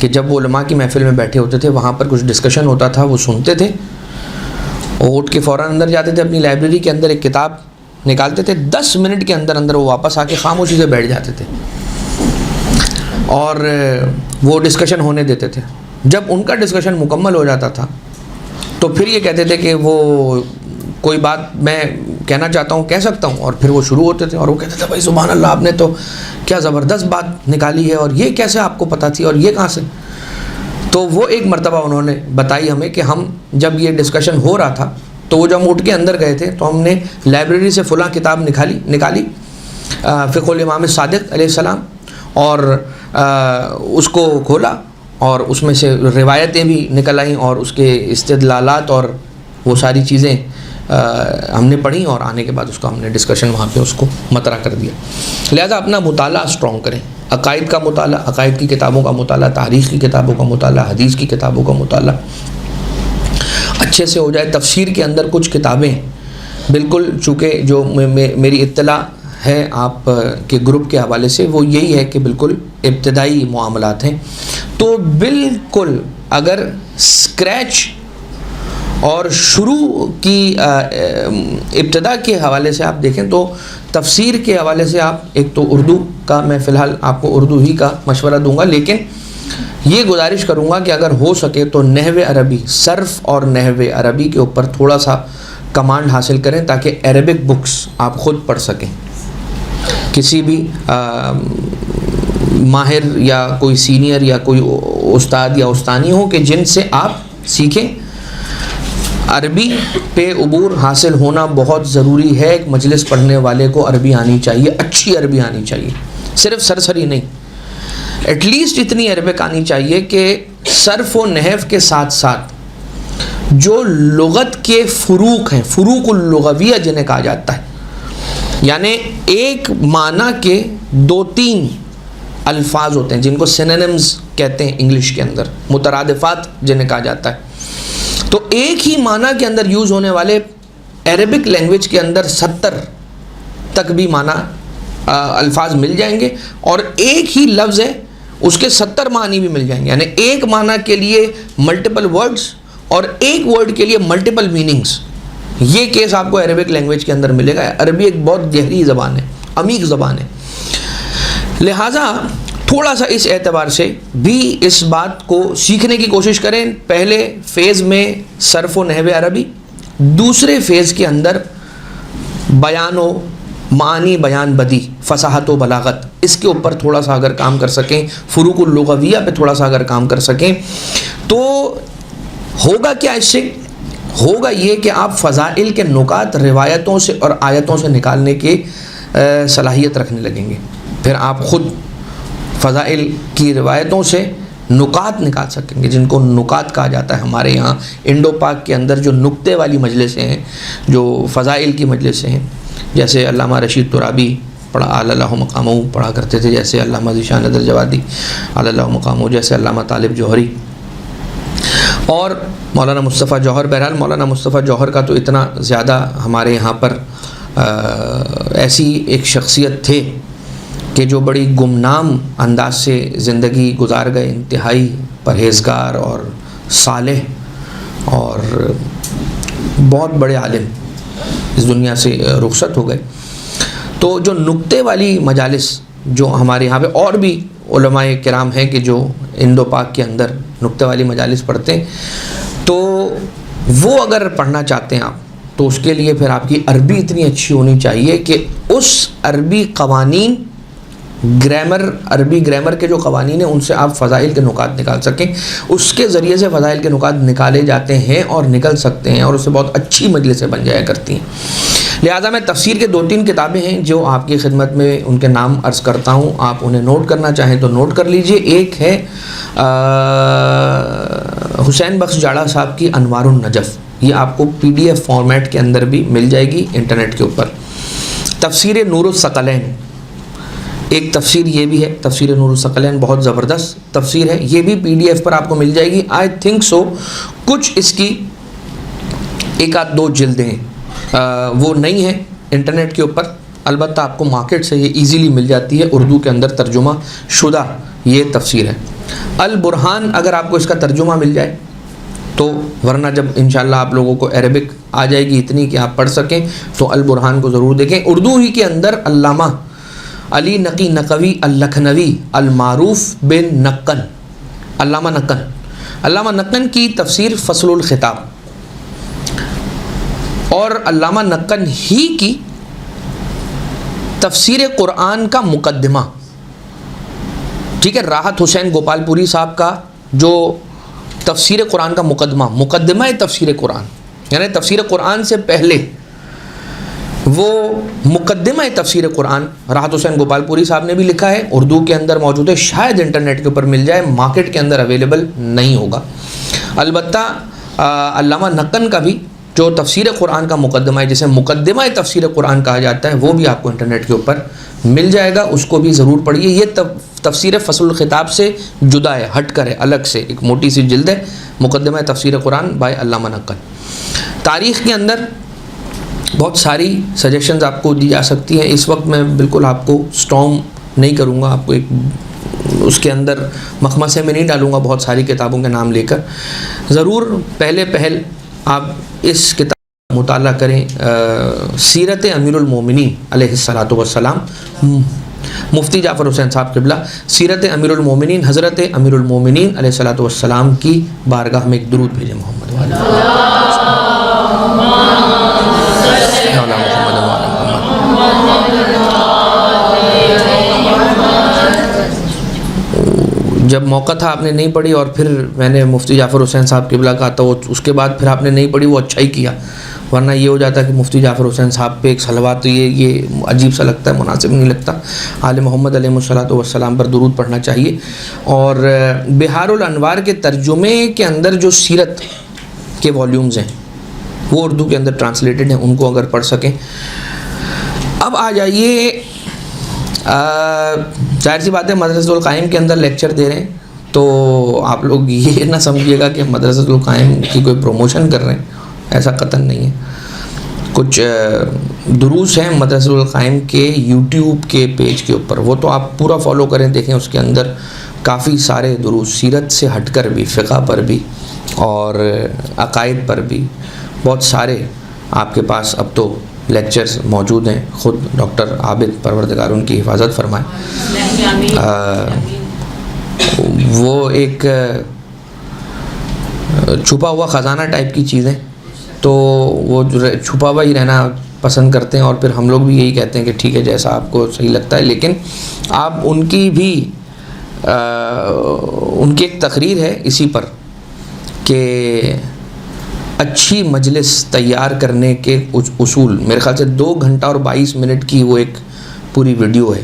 کہ جب وہ علماء کی محفل میں بیٹھے ہوتے تھے، وہاں پر کچھ ڈسکشن ہوتا تھا، وہ سنتے تھے اور اٹھ کے فوراً اندر جاتے تھے، اپنی لائبریری کے اندر ایک کتاب نکالتے تھے، 10 منٹ کے اندر وہ واپس آ کے خاموشی سے بیٹھ جاتے تھے اور وہ ڈسکشن ہونے دیتے تھے. جب ان کا ڈسکشن مکمل ہو جاتا تھا تو پھر یہ کہتے تھے کہ وہ کوئی بات میں کہنا چاہتا ہوں، کہہ سکتا ہوں، اور پھر وہ شروع ہوتے تھے اور وہ کہتے تھے بھائی سبحان اللہ، آپ نے تو کیا زبردست بات نکالی ہے، اور یہ کیسے آپ کو پتہ تھی، اور یہ کہاں سے. تو وہ ایک مرتبہ انہوں نے بتائی ہمیں کہ ہم جب یہ ڈسکشن ہو رہا تھا تو وہ جب ہم اٹھ کے اندر گئے تھے تو ہم نے لائبریری سے فلاں کتاب نکالی فقہ الامام صادق علیہ السلام، اور اس کو کھولا اور اس میں سے روایتیں بھی نکل آئیں اور اس کے استدلالات اور وہ ساری چیزیں ہم نے پڑھی، اور آنے کے بعد اس کو ہم نے ڈسکشن وہاں پہ اس کو مطرح کر دیا. لہذا اپنا مطالعہ اسٹرانگ کریں، عقائد کا مطالعہ، عقائد کی کتابوں کا مطالعہ، تاریخ کی کتابوں کا مطالعہ، حدیث کی کتابوں کا مطالعہ اچھے سے ہو جائے. تفسیر کے اندر کچھ کتابیں بالکل، چونکہ جو میری اطلاع ہے آپ کے گروپ کے حوالے سے، وہ یہی ہے کہ بالکل ابتدائی معاملات ہیں، تو بالکل اگر اسکریچ اور شروع کی ابتدا کے حوالے سے آپ دیکھیں تو تفسیر کے حوالے سے آپ ایک تو اردو کا، میں فی الحال آپ کو اردو ہی کا مشورہ دوں گا، لیکن یہ گزارش کروں گا کہ اگر ہو سکے تو نحو عربی، صرف اور نحو عربی کے اوپر تھوڑا سا کمانڈ حاصل کریں تاکہ عربک بکس آپ خود پڑھ سکیں. کسی بھی ماہر یا کوئی سینئر یا کوئی استاد یا استانی ہو کہ جن سے آپ سیکھیں. عربی پہ عبور حاصل ہونا بہت ضروری ہے. ایک مجلس پڑھنے والے کو عربی آنی چاہیے، اچھی عربی آنی چاہیے، صرف سرسری نہیں، ایٹ لیسٹ اتنی عربک آنی چاہیے کہ صرف و نحو کے ساتھ ساتھ جو لغت کے فروق ہیں، فروق اللغویہ جنہیں کہا جاتا ہے، یعنی ایک معنی کے 2-3 الفاظ ہوتے ہیں جن کو سینونیمز کہتے ہیں انگلش کے اندر، مترادفات جنہیں کہا جاتا ہے. تو ایک ہی معنی کے اندر یوز ہونے والے عربک لینگویج کے اندر 70 تک بھی معنی الفاظ مل جائیں گے، اور ایک ہی لفظ ہے اس کے 70 معنی بھی مل جائیں گے، یعنی ایک معنی کے لیے ملٹیپل ورڈز اور ایک ورڈ کے لیے ملٹیپل میننگز. یہ کیس آپ کو عربک لینگویج کے اندر ملے گا. عربی ایک بہت گہری زبان ہے، عمیق زبان ہے، لہٰذا تھوڑا سا اس اعتبار سے بھی اس بات کو سیکھنے کی کوشش کریں. پہلے فیز میں صرف و نحو عربی، دوسرے فیز کے اندر بیان و معنی، بیان بدی، فصاحت و بلاغت، اس کے اوپر تھوڑا سا اگر کام کر سکیں، فروق اللغویہ پہ تھوڑا سا اگر کام کر سکیں تو ہوگا کیا؟ اس سے ہوگا یہ کہ آپ فضائل کے نکات روایتوں سے اور آیتوں سے نکالنے کی صلاحیت رکھنے لگیں گے. پھر آپ خود فضائل کی روایتوں سے نکات نکال سکیں گے، جن کو نکات کہا جاتا ہے۔ ہمارے یہاں انڈو پاک کے اندر جو نکتے والی مجلسیں ہیں، جو فضائل کی مجلسیں ہیں، جیسے علامہ رشید ترابی پڑھا اللہ مقامہ پڑھا کرتے تھے، جیسے علامہ ذیشان الجوادی اللہ مقامہ، جیسے علامہ طالب جوہری اور مولانا مصطفیٰ جوہر۔ بہرحال مولانا مصطفیٰ جوہر کا تو اتنا زیادہ ہمارے یہاں پر ایسی ایک شخصیت تھے کہ جو بڑی گمنام انداز سے زندگی گزار گئے، انتہائی پرہیزگار اور صالح اور بہت بڑے عالم اس دنیا سے رخصت ہو گئے۔ تو جو نکتے والی مجالس جو ہمارے یہاں پہ اور بھی علماء کرام ہیں کہ جو انڈو پاک کے اندر نکتے والی مجالس پڑھتے ہیں، تو وہ اگر پڑھنا چاہتے ہیں آپ تو اس کے لیے پھر آپ کی عربی اتنی اچھی ہونی چاہیے کہ اس عربی قوانین عربی گرامر کے جو قوانین ہیں ان سے آپ فضائل کے نکات نکال سکیں۔ اس کے ذریعے سے فضائل کے نکات نکالے جاتے ہیں اور نکل سکتے ہیں، اور اس سے بہت اچھی مجلسیں بن جایا کرتی ہیں۔ لہٰذا میں تفسیر کے 2-3 کتابیں ہیں جو آپ کی خدمت میں ان کے نام عرض کرتا ہوں، آپ انہیں نوٹ کرنا چاہیں تو نوٹ کر لیجئے۔ ایک ہے حسین بخش جاڑا صاحب کی انوار النجف، یہ آپ کو PDF فارمیٹ کے اندر بھی مل جائے گی انٹرنیٹ کے اوپر۔ تفسیر نور الثقلین، ایک تفسیر یہ بھی ہے، تفسیر نور الثقلین بہت زبردست تفسیر ہے، یہ بھی PDF پر آپ کو مل جائے گی۔ آئی تھنک سو کچھ اس کی 1-2 جلدیں ہیں، وہ نہیں ہیں انٹرنیٹ کے اوپر، البتہ آپ کو مارکیٹ سے یہ ایزیلی مل جاتی ہے، اردو کے اندر ترجمہ شدہ یہ تفسیر ہے۔ البرہان اگر آپ کو اس کا ترجمہ مل جائے تو، ورنہ جب انشاءاللہ آپ لوگوں کو عربک آ جائے گی اتنی کہ آپ پڑھ سکیں تو البرہان کو ضرور دیکھیں۔ اردو ہی کے اندر علامہ علی نقی نقوی اللکھنوی المعروف بن نقن، علامہ نقن کی تفسیر فصل الخطاب، اور علامہ نقن ہی کی تفسیر قرآن کا مقدمہ، ٹھیک ہے، راحت حسین گوپال پوری صاحب کا جو تفسیر قرآن کا مقدمہ تفسیر قرآن، یعنی تفسیر قرآن سے پہلے وہ مقدمہ تفسیر قرآن راحت حسین گوپال پوری صاحب نے بھی لکھا ہے، اردو کے اندر موجود ہے، شاید انٹرنیٹ کے اوپر مل جائے، مارکیٹ کے اندر اویلیبل نہیں ہوگا۔ البتہ علامہ نقن کا بھی جو تفسیر قرآن کا مقدمہ ہے، جسے مقدمہ تفسیر قرآن کہا جاتا ہے، وہ بھی آپ کو انٹرنیٹ کے اوپر مل جائے گا، اس کو بھی ضرور پڑھیے۔ یہ تفسیر فصل الخطاب سے جدا ہے، ہٹ کر ہے، الگ سے ایک موٹی سی جلد ہے، مقدمہ تفسیر قرآن بائی علامہ نقن۔ تاریخ کے اندر بہت ساری سجیشنز آپ کو دی جا سکتی ہیں، اس وقت میں بالکل آپ کو اسٹارم نہیں کروں گا، آپ کو ایک اس کے اندر مخمصے میں نہیں ڈالوں گا بہت ساری کتابوں کے نام لے کر۔ ضرور پہل آپ اس کتاب کا مطالعہ کریں، سیرت امیر المومنین علیہ الصلاۃ والسلام، مفتی جعفر حسین صاحب قبلہ، سیرت امیر المومنین، حضرت امیر المومنین علیہ الصلاۃ والسلام کی بارگاہ میں ایک درود بھیجیں محمد جب موقع تھا آپ نے نہیں پڑھی، اور پھر میں نے مفتی جعفر حسین صاحب قبلہ کہا تو اس کے بعد پھر آپ نے نہیں پڑھی، وہ اچھا ہی کیا، ورنہ یہ ہو جاتا کہ مفتی جعفر حسین صاحب پہ ایک صلوات، تو یہ عجیب سا لگتا ہے، مناسب نہیں لگتا۔ آل محمد علیہ الصلاۃ والسلام پر درود پڑھنا چاہیے۔ اور بہار الانوار کے ترجمے کے اندر جو سیرت کے والیومز ہیں وہ اردو کے اندر ٹرانسلیٹڈ ہیں، ان کو اگر پڑھ سکیں۔ اب آ جائیے، ظاہر سی بات ہے مدرسۃ القائم کے اندر لیکچر دے رہے ہیں، تو آپ لوگ یہ نہ سمجھیے گا کہ مدرسۃ القائم کی کوئی پروموشن کر رہے ہیں، ایسا قطعاً نہیں ہے۔ کچھ دروس ہیں مدرسۃ القائم کے یوٹیوب کے پیج کے اوپر، وہ تو آپ پورا فالو کریں، دیکھیں، اس کے اندر کافی سارے دروس سیرت سے ہٹ کر بھی، فقہ پر بھی اور عقائد پر بھی بہت سارے آپ کے پاس اب تو لیکچرز موجود ہیں۔ خود ڈاکٹر عابد پروردگار ان کی حفاظت فرمائے، وہ ایک چھپا ہوا خزانہ ٹائپ کی چیزیں، تو وہ چھپا ہوا ہی رہنا پسند کرتے ہیں، اور پھر ہم لوگ بھی یہی کہتے ہیں کہ ٹھیک ہے جیسا آپ کو صحیح لگتا ہے، لیکن آپ ان کی بھی ان کی ایک تقریر ہے اسی پر کہ اچھی مجلس تیار کرنے کے کچھ اصول، میرے خیال سے 2 گھنٹہ اور 22 منٹ کی وہ ایک پوری ویڈیو ہے،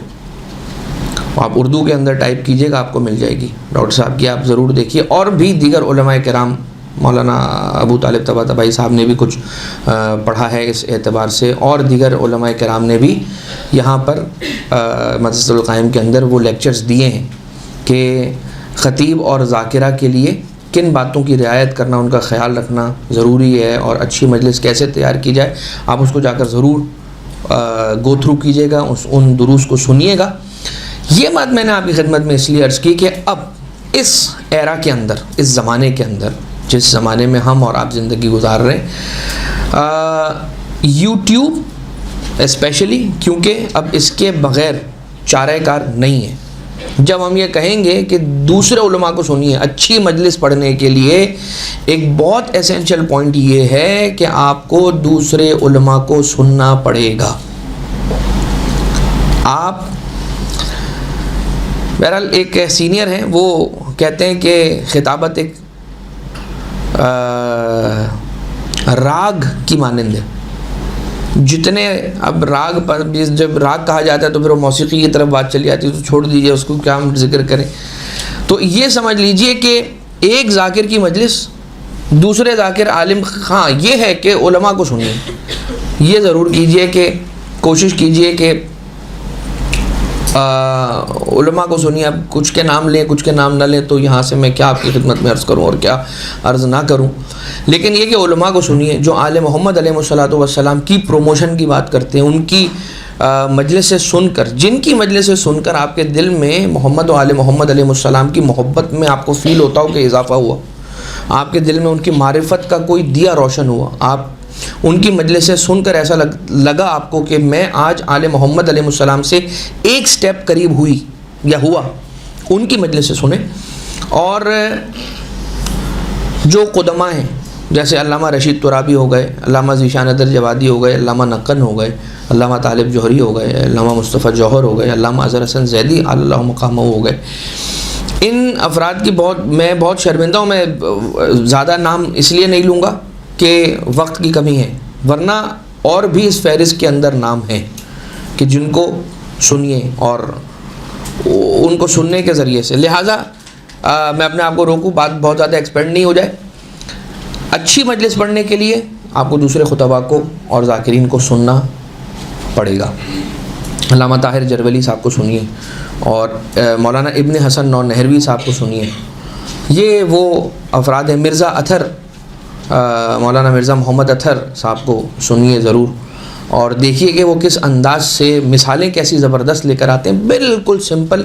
آپ اردو کے اندر ٹائپ کیجیے گا آپ کو مل جائے گی ڈاکٹر صاحب کی، آپ ضرور دیکھیے. اور بھی دیگر علماء کرام، مولانا ابو طالب طباطبائی صاحب نے بھی کچھ پڑھا ہے اس اعتبار سے، اور دیگر علماء کرام نے بھی یہاں پر مدرسۃ القائم کے اندر وہ لیکچرز دیے ہیں کہ خطیب اور ذاکرہ کے لیے کن باتوں کی رعایت کرنا، ان کا خیال رکھنا ضروری ہے، اور اچھی مجلس کیسے تیار کی جائے. آپ اس کو جا کر ضرور گو تھرو کیجیے گا، ان دروس کو سنیے گا. یہ بات میں نے آپ کی خدمت میں اس لیے عرض کی کہ اب اس ایرا کے اندر، اس زمانے کے اندر، جس زمانے میں ہم اور آپ زندگی گزار رہے ہیں، یوٹیوب اسپیشلی، کیونکہ اب اس کے بغیر چارہ کار نہیں ہے. جب ہم یہ کہیں گے کہ دوسرے علماء کو سنیے، اچھی مجلس پڑھنے کے لیے ایک بہت ایسینشل پوائنٹ یہ ہے کہ آپ کو دوسرے علماء کو سننا پڑے گا. آپ بہرحال ایک سینئر ہیں، وہ کہتے ہیں کہ خطابت ایک راگ کی مانند ہے. جتنے اب راگ پر جب راگ کہا جاتا ہے تو پھر وہ موسیقی کی طرف بات چلی جاتی ہے، تو چھوڑ دیجئے اس کو، کیا ہم ذکر کریں. تو یہ سمجھ لیجئے کہ ایک ذاکر کی مجلس، دوسرے ذاکر عالم. ہاں یہ ہے کہ علماء کو سنیے، یہ ضرور کیجئے کہ کوشش کیجئے کہ علماء کو سنیے. اب کچھ کے نام لیں، کچھ کے نام نہ لیں، تو یہاں سے میں کیا آپ کی خدمت میں عرض کروں اور کیا عرض نہ کروں. لیکن یہ کہ علماء کو سنیے جو آل محمد علیہ الصلوۃ والسلام کی پروموشن کی بات کرتے ہیں، ان کی مجلس سے سن کر، جن کی مجلس سے سن کر آپ کے دل میں محمد و آل محمد علیہ السلام کی محبت میں آپ کو فیل ہوتا ہو کہ اضافہ ہوا، آپ کے دل میں ان کی معرفت کا کوئی دیا روشن ہوا، آپ ان کی مجلس سے سن کر ایسا لگا آپ کو کہ میں آج آل محمد علیہ السلام سے ایک سٹیپ قریب ہوئی یا ہوا، ان کی مجلس سے سنیں. اور جو قدماء ہیں جیسے علامہ رشید ترابی ہو گئے، علامہ ذیشان ادر جوادی ہو گئے، علامہ نقن ہو گئے، علامہ طالب جوہری ہو گئے، علامہ مصطفیٰ جوہر ہو گئے، علامہ اظہر حسن زیدی اللہ مقامہ ہو گئے. ان افراد کی میں بہت شرمندہ ہوں. میں زیادہ نام اس لیے نہیں لوں گا کہ وقت کی کمی ہے، ورنہ اور بھی اس فہرست کے اندر نام ہیں کہ جن کو سنیے اور ان کو سننے کے ذریعے سے. لہٰذا میں اپنے آپ کو روکوں، بات بہت زیادہ ایکسپینڈ نہیں ہو جائے. اچھی مجلس پڑھنے کے لیے آپ کو دوسرے خطباء کو اور ذاکرین کو سننا پڑے گا. علامہ طاہر جرولی صاحب کو سنیے، اور مولانا ابن حسن نونہروی صاحب کو سنیے. یہ وہ افراد ہیں. مرزا اطہر، مولانا مرزا محمد اطہر صاحب کو سنیے ضرور، اور دیکھیے کہ وہ کس انداز سے مثالیں کیسی زبردست لے کر آتے ہیں. بالکل سمپل،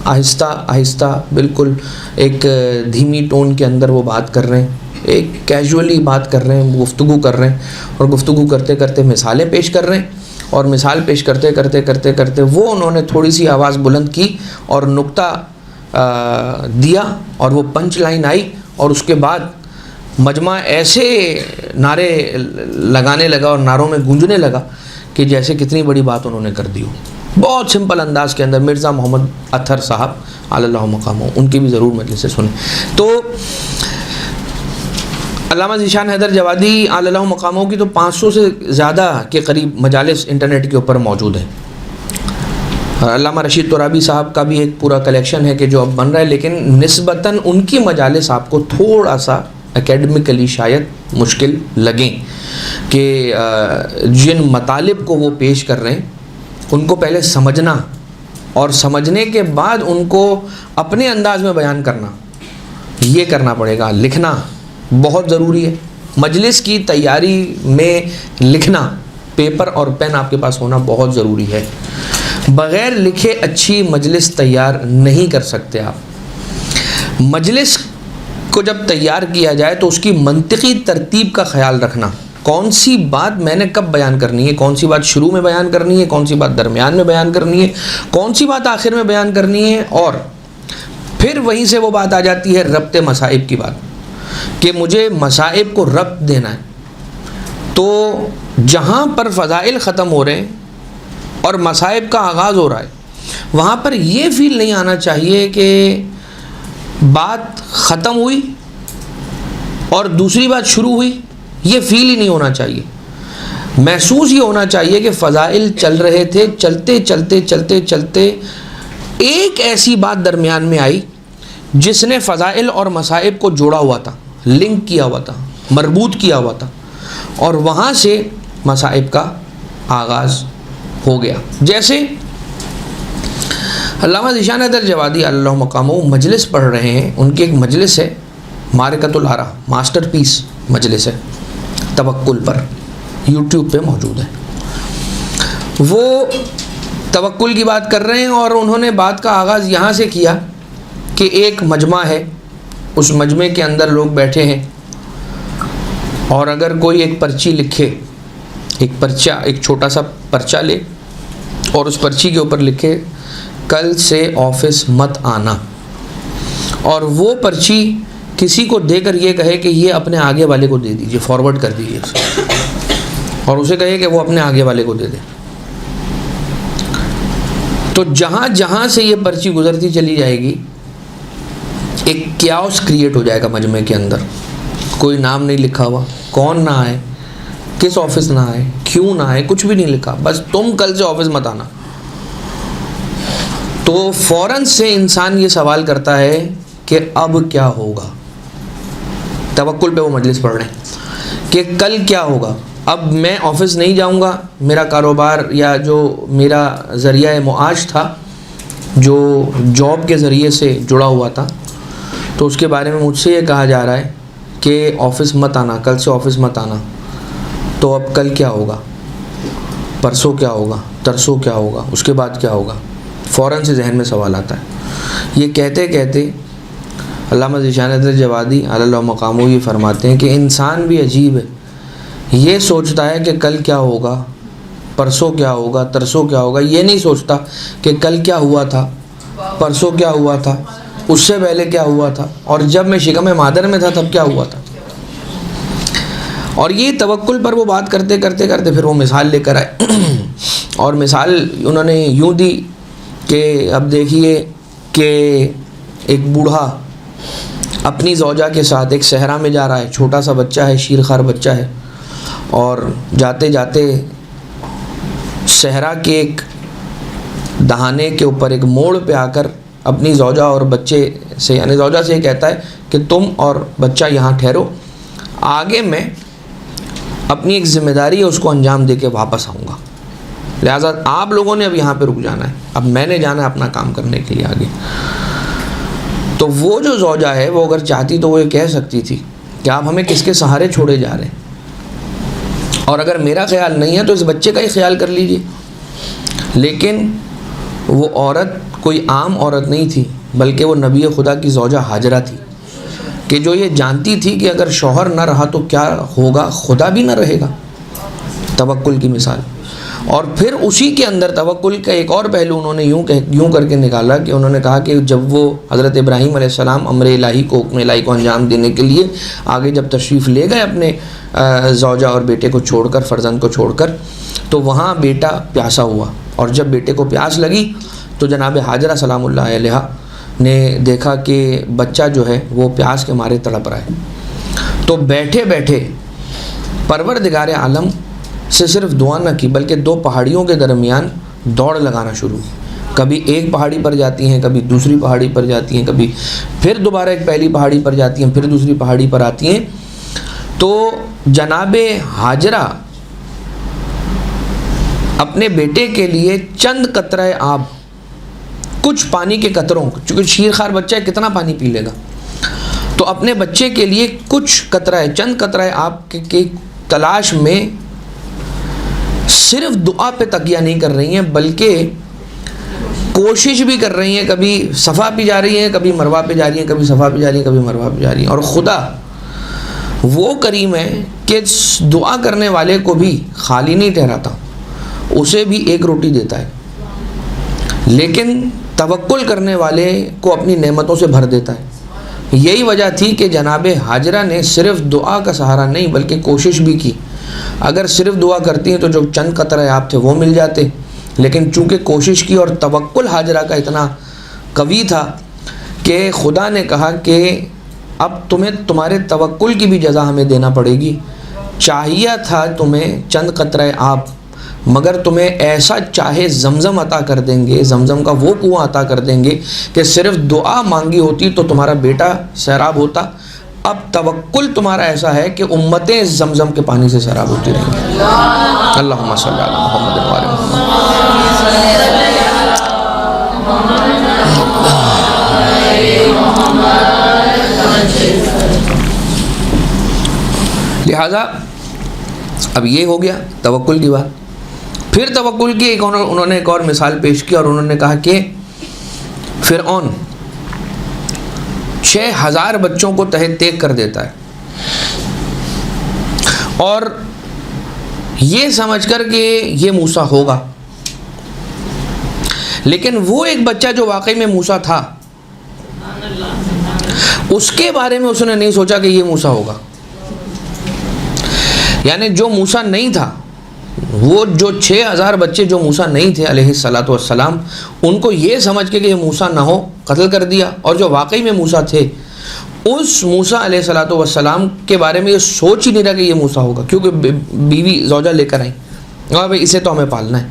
آہستہ آہستہ، بالکل ایک دھیمی ٹون کے اندر وہ بات کر رہے ہیں، ایک کیجولی بات کر رہے ہیں، گفتگو کر رہے ہیں، اور گفتگو کرتے کرتے مثالیں پیش کر رہے ہیں. اور مثال پیش کرتے کرتے کرتے کرتے وہ انہوں نے تھوڑی سی آواز بلند کی اور نقطہ دیا، اور وہ پنچ لائن آئی، اور اس کے بعد مجمع ایسے نعرے لگانے لگا اور نعروں میں گونجنے لگا کہ جیسے کتنی بڑی بات انہوں نے کر دی ہو. بہت سمپل انداز کے اندر. مرزا محمد اطہر صاحب اللہ مقامہ، ان کی بھی ضرور مجلس سے سنیں. تو علامہ ذیشان حیدر جوادی اللہ مقاموں کی تو 500 سے زیادہ کے قریب مجالس انٹرنیٹ کے اوپر موجود ہیں. علامہ رشید ترابی صاحب کا بھی ایک پورا کلیکشن ہے کہ جو اب بن رہا ہے، لیکن نسبتاً ان کی مجالس آپ کو تھوڑا سا اکیڈمکلی شاید مشکل لگیں کہ جن مطالب کو وہ پیش کر رہے ہیں ان کو پہلے سمجھنا، اور سمجھنے کے بعد ان کو اپنے انداز میں بیان کرنا، یہ کرنا پڑے گا. لکھنا بہت ضروری ہے. مجلس کی تیاری میں لکھنا، پیپر اور پین آپ کے پاس ہونا بہت ضروری ہے. بغیر لکھے اچھی مجلس تیار نہیں کر سکتے آپ. مجلس کو جب تیار کیا جائے تو اس کی منطقی ترتیب کا خیال رکھنا، کون سی بات میں نے کب بیان کرنی ہے، کون سی بات شروع میں بیان کرنی ہے، کون سی بات درمیان میں بیان کرنی ہے، کون سی بات آخر میں بیان کرنی ہے. اور پھر وہیں سے وہ بات آ جاتی ہے ربط مصائب کی بات، کہ مجھے مصائب کو ربط دینا ہے. تو جہاں پر فضائل ختم ہو رہے ہیں اور مصائب کا آغاز ہو رہا ہے، وہاں پر یہ فیل نہیں آنا چاہیے کہ بات ختم ہوئی اور دوسری بات شروع ہوئی. یہ فیل ہی نہیں ہونا چاہیے. محسوس یہ ہونا چاہیے کہ فضائل چل رہے تھے، چلتے چلتے چلتے چلتے ایک ایسی بات درمیان میں آئی جس نے فضائل اور مصائب کو جوڑا ہوا تھا، لنک کیا ہوا تھا، مربوط کیا ہوا تھا، اور وہاں سے مصائب کا آغاز ہو گیا۔ جیسے علامہ ذیشان حیدر جوادی اللہ مقامہ مجلس پڑھ رہے ہیں، ان کی ایک مجلس ہے معرکۃ الآراء، ماسٹر پیس مجلس ہے توکل پر، یوٹیوب پہ موجود ہے۔ وہ توکل کی بات کر رہے ہیں اور انہوں نے بات کا آغاز یہاں سے کیا کہ ایک مجمع ہے، اس مجمع کے اندر لوگ بیٹھے ہیں، اور اگر کوئی ایک پرچی لکھے، ایک پرچہ، ایک چھوٹا سا پرچہ لے اور اس پرچی کے اوپر لکھے کل سے آفس مت آنا، اور وہ پرچی کسی کو دے کر یہ کہے کہ یہ اپنے آگے والے کو دے دیجئے، فارورڈ کر دیجئے اسے، اور اسے کہے کہ وہ اپنے آگے والے کو دے دے، تو جہاں جہاں سے یہ پرچی گزرتی چلی جائے گی ایک کیاؤس کریٹ ہو جائے گا مجمع کے اندر۔ کوئی نام نہیں لکھا ہوا، کون نہ آئے، کس آفس نہ آئے، کیوں نہ آئے، کچھ بھی نہیں لکھا، بس تم کل سے آفس مت آنا۔ تو فوراً سے انسان یہ سوال کرتا ہے کہ اب کیا ہوگا۔ توکل پہ وہ مجلس پڑھ رہے ہیں کہ کل کیا ہوگا، اب میں آفس نہیں جاؤں گا، میرا کاروبار یا جو میرا ذریعہ معاش تھا، جو جاب کے ذریعے سے جڑا ہوا تھا، تو اس کے بارے میں مجھ سے یہ کہا جا رہا ہے کہ آفس مت آنا، کل سے آفس مت آنا، تو اب کل کیا ہوگا، پرسوں کیا ہوگا، ترسوں کیا ہوگا، اس کے بعد کیا ہوگا۔ فوراً سے ذہن میں سوال آتا ہے۔ یہ کہتے کہتے علامہ ذیشان حیدر جوادی اللہ مقامہ یہ فرماتے ہیں کہ انسان بھی عجیب ہے، یہ سوچتا ہے کہ کل کیا ہوگا، پرسوں کیا ہوگا، ترسوں کیا ہوگا، یہ نہیں سوچتا کہ کل کیا ہوا تھا، پرسوں کیا ہوا تھا، اس سے پہلے کیا ہوا تھا، اور جب میں شکم مادر میں تھا تب کیا ہوا تھا۔ اور یہ توکل پر وہ بات کرتے کرتے کرتے پھر وہ مثال لے کر آئے، اور مثال انہوں نے یوں دی کہ اب دیکھیے کہ ایک بوڑھا اپنی زوجہ کے ساتھ ایک صحرا میں جا رہا ہے، چھوٹا سا بچہ ہے، شیرخوار بچہ ہے، اور جاتے جاتے صحرا کے ایک دہانے کے اوپر ایک موڑ پہ آ کر اپنی زوجہ اور بچے سے، یعنی زوجہ سے یہ کہتا ہے کہ تم اور بچہ یہاں ٹھہرو، آگے میں اپنی ایک ذمہ داری ہے اس کو انجام دے کے واپس آؤں گا، لہٰذا آپ لوگوں نے اب یہاں پہ رک جانا ہے، اب میں نے جانا ہے اپنا کام کرنے کے لیے آگے۔ تو وہ جو زوجہ ہے وہ اگر چاہتی تو وہ یہ کہہ سکتی تھی کہ آپ ہمیں کس کے سہارے چھوڑے جا رہے ہیں، اور اگر میرا خیال نہیں ہے تو اس بچے کا ہی خیال کر لیجئے۔ لیکن وہ عورت کوئی عام عورت نہیں تھی، بلکہ وہ نبی خدا کی زوجہ ہاجرہ تھی، کہ جو یہ جانتی تھی کہ اگر شوہر نہ رہا تو کیا ہوگا، خدا بھی نہ رہے گا۔ توکل کی مثال۔ اور پھر اسی کے اندر توکل کا ایک اور پہلو انہوں نے یوں کر کے نکالا کہ انہوں نے کہا کہ جب وہ حضرت ابراہیم علیہ السلام امر الہی کو، حکم الہی کو انجام دینے کے لیے آگے جب تشریف لے گئے اپنے زوجہ اور بیٹے کو چھوڑ کر، فرزند کو چھوڑ کر، تو وہاں بیٹا پیاسا ہوا، اور جب بیٹے کو پیاس لگی تو جناب ہاجرہ سلام اللہ علیہا نے دیکھا کہ بچہ جو ہے وہ پیاس کے مارے تڑپ رہا ہے، تو بیٹھے بیٹھے پروردگار عالم سے صرف دعا نہ کی بلکہ دو پہاڑیوں کے درمیان دوڑ لگانا شروع کی، کبھی ایک پہاڑی پر جاتی ہیں، کبھی دوسری پہاڑی پر جاتی ہیں، کبھی پھر دوبارہ ایک پہلی پہاڑی پر جاتی ہیں، پھر دوسری پہاڑی پر آتی ہیں۔ تو جناب ہاجرہ اپنے بیٹے کے لیے چند قطرہ آب، کچھ پانی کے قطروں، چونکہ شیرخوار بچہ ہے کتنا پانی پی لے گا، تو اپنے بچے کے لیے کچھ قطرہ، چند قطرہ آب کی تلاش میں صرف دعا پہ تکیہ نہیں کر رہی ہیں بلکہ کوشش بھی کر رہی ہیں، کبھی صفا پہ جا رہی ہیں، کبھی مروہ پہ جا رہی ہیں، کبھی صفا پہ جا رہی ہیں، کبھی مروہ پہ جا رہی ہیں۔ اور خدا وہ کریم ہے کہ دعا کرنے والے کو بھی خالی نہیں ٹھہراتا، اسے بھی ایک روٹی دیتا ہے، لیکن توکل کرنے والے کو اپنی نعمتوں سے بھر دیتا ہے۔ یہی وجہ تھی کہ جناب ہاجرہ نے صرف دعا کا سہارا نہیں بلکہ کوشش بھی کی۔ اگر صرف دعا کرتی ہیں تو جو چند قطرہ آب تھے وہ مل جاتے، لیکن چونکہ کوشش کی اور توکل ہاجرہ کا اتنا قوی تھا کہ خدا نے کہا کہ اب تمہیں تمہارے توکل کی بھی جزا ہمیں دینا پڑے گی، چاہیے تھا تمہیں چند قطرہ آب مگر تمہیں ایسا چاہے زمزم عطا کر دیں گے، زمزم کا وہ کنواں عطا کر دیں گے کہ صرف دعا مانگی ہوتی تو تمہارا بیٹا سیراب ہوتا۔ اب توکل تمہارا ایسا ہے کہ امتیں زمزم کے پانی سے سیراب ہوتی رہیں گی۔ اللہم صلی علی محمد و آل محمد۔ لہذا اب یہ ہو گیا توکل کی بات۔ پھر توکل کی انہوں نے ایک اور مثال پیش کی، اور انہوں نے کہا کہ فرعون 6000 بچوں کو تہہ تیگ کر دیتا ہے، اور یہ سمجھ کر کہ یہ موسیٰ ہوگا، لیکن وہ ایک بچہ جو واقعی میں موسیٰ تھا، اس کے بارے میں اس نے نہیں سوچا کہ یہ موسیٰ ہوگا۔ یعنی جو موسیٰ نہیں تھا، وہ جو 6000 بچے جو موسیٰ نہیں تھے علیہ الصلاۃ والسلام، ان کو یہ سمجھ کے کہ یہ موسیٰ نہ ہو قتل کر دیا، اور جو واقعی میں موسیٰ تھے اس موسیٰ علیہ الصلاۃ والسلام کے بارے میں یہ سوچ ہی نہیں رہا کہ یہ موسیٰ ہوگا، کیونکہ بیوی زوجہ لے کر آئیں اور بھائی اسے تو ہمیں پالنا ہے۔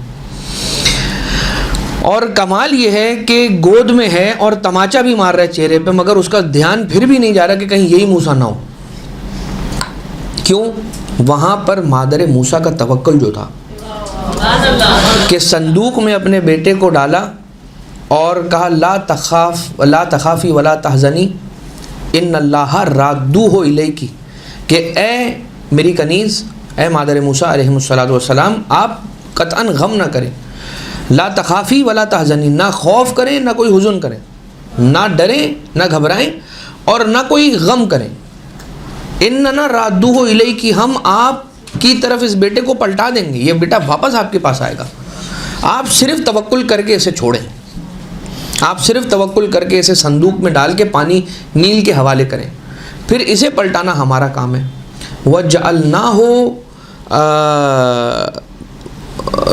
اور کمال یہ ہے کہ گود میں ہے اور تماچا بھی مار رہا ہے چہرے پہ، مگر اس کا دھیان پھر بھی نہیں جا رہا کہ کہیں یہی موسیٰ نہ ہو۔ کیوں؟ وہاں پر مادر موسیٰ کا توکل جو تھا کہ صندوق میں اپنے بیٹے کو ڈالا اور کہا لا تخافی ولا تحزنی ان اللہ رادوہ الیکی، کہ اے میری کنیز، اے مادر موسیٰ علیہ الصلاۃ والسلام، آپ قطعاً غم نہ کریں، لا تخافی ولا تحزنی، نہ خوف کریں نہ کوئی حزن کریں، نہ ڈریں نہ گھبرائیں اور نہ کوئی غم کریں، اننا رادوہ الیکی، ہم آپ کی طرف اس بیٹے کو پلٹا دیں گے، یہ بیٹا واپس آپ کے پاس آئے گا، آپ صرف توکل کر کے اسے چھوڑیں، آپ صرف توکل کر کے اسے صندوق میں ڈال کے پانی نیل کے حوالے کریں، پھر اسے پلٹانا ہمارا کام ہے۔ وَجَعَلْنَاهُ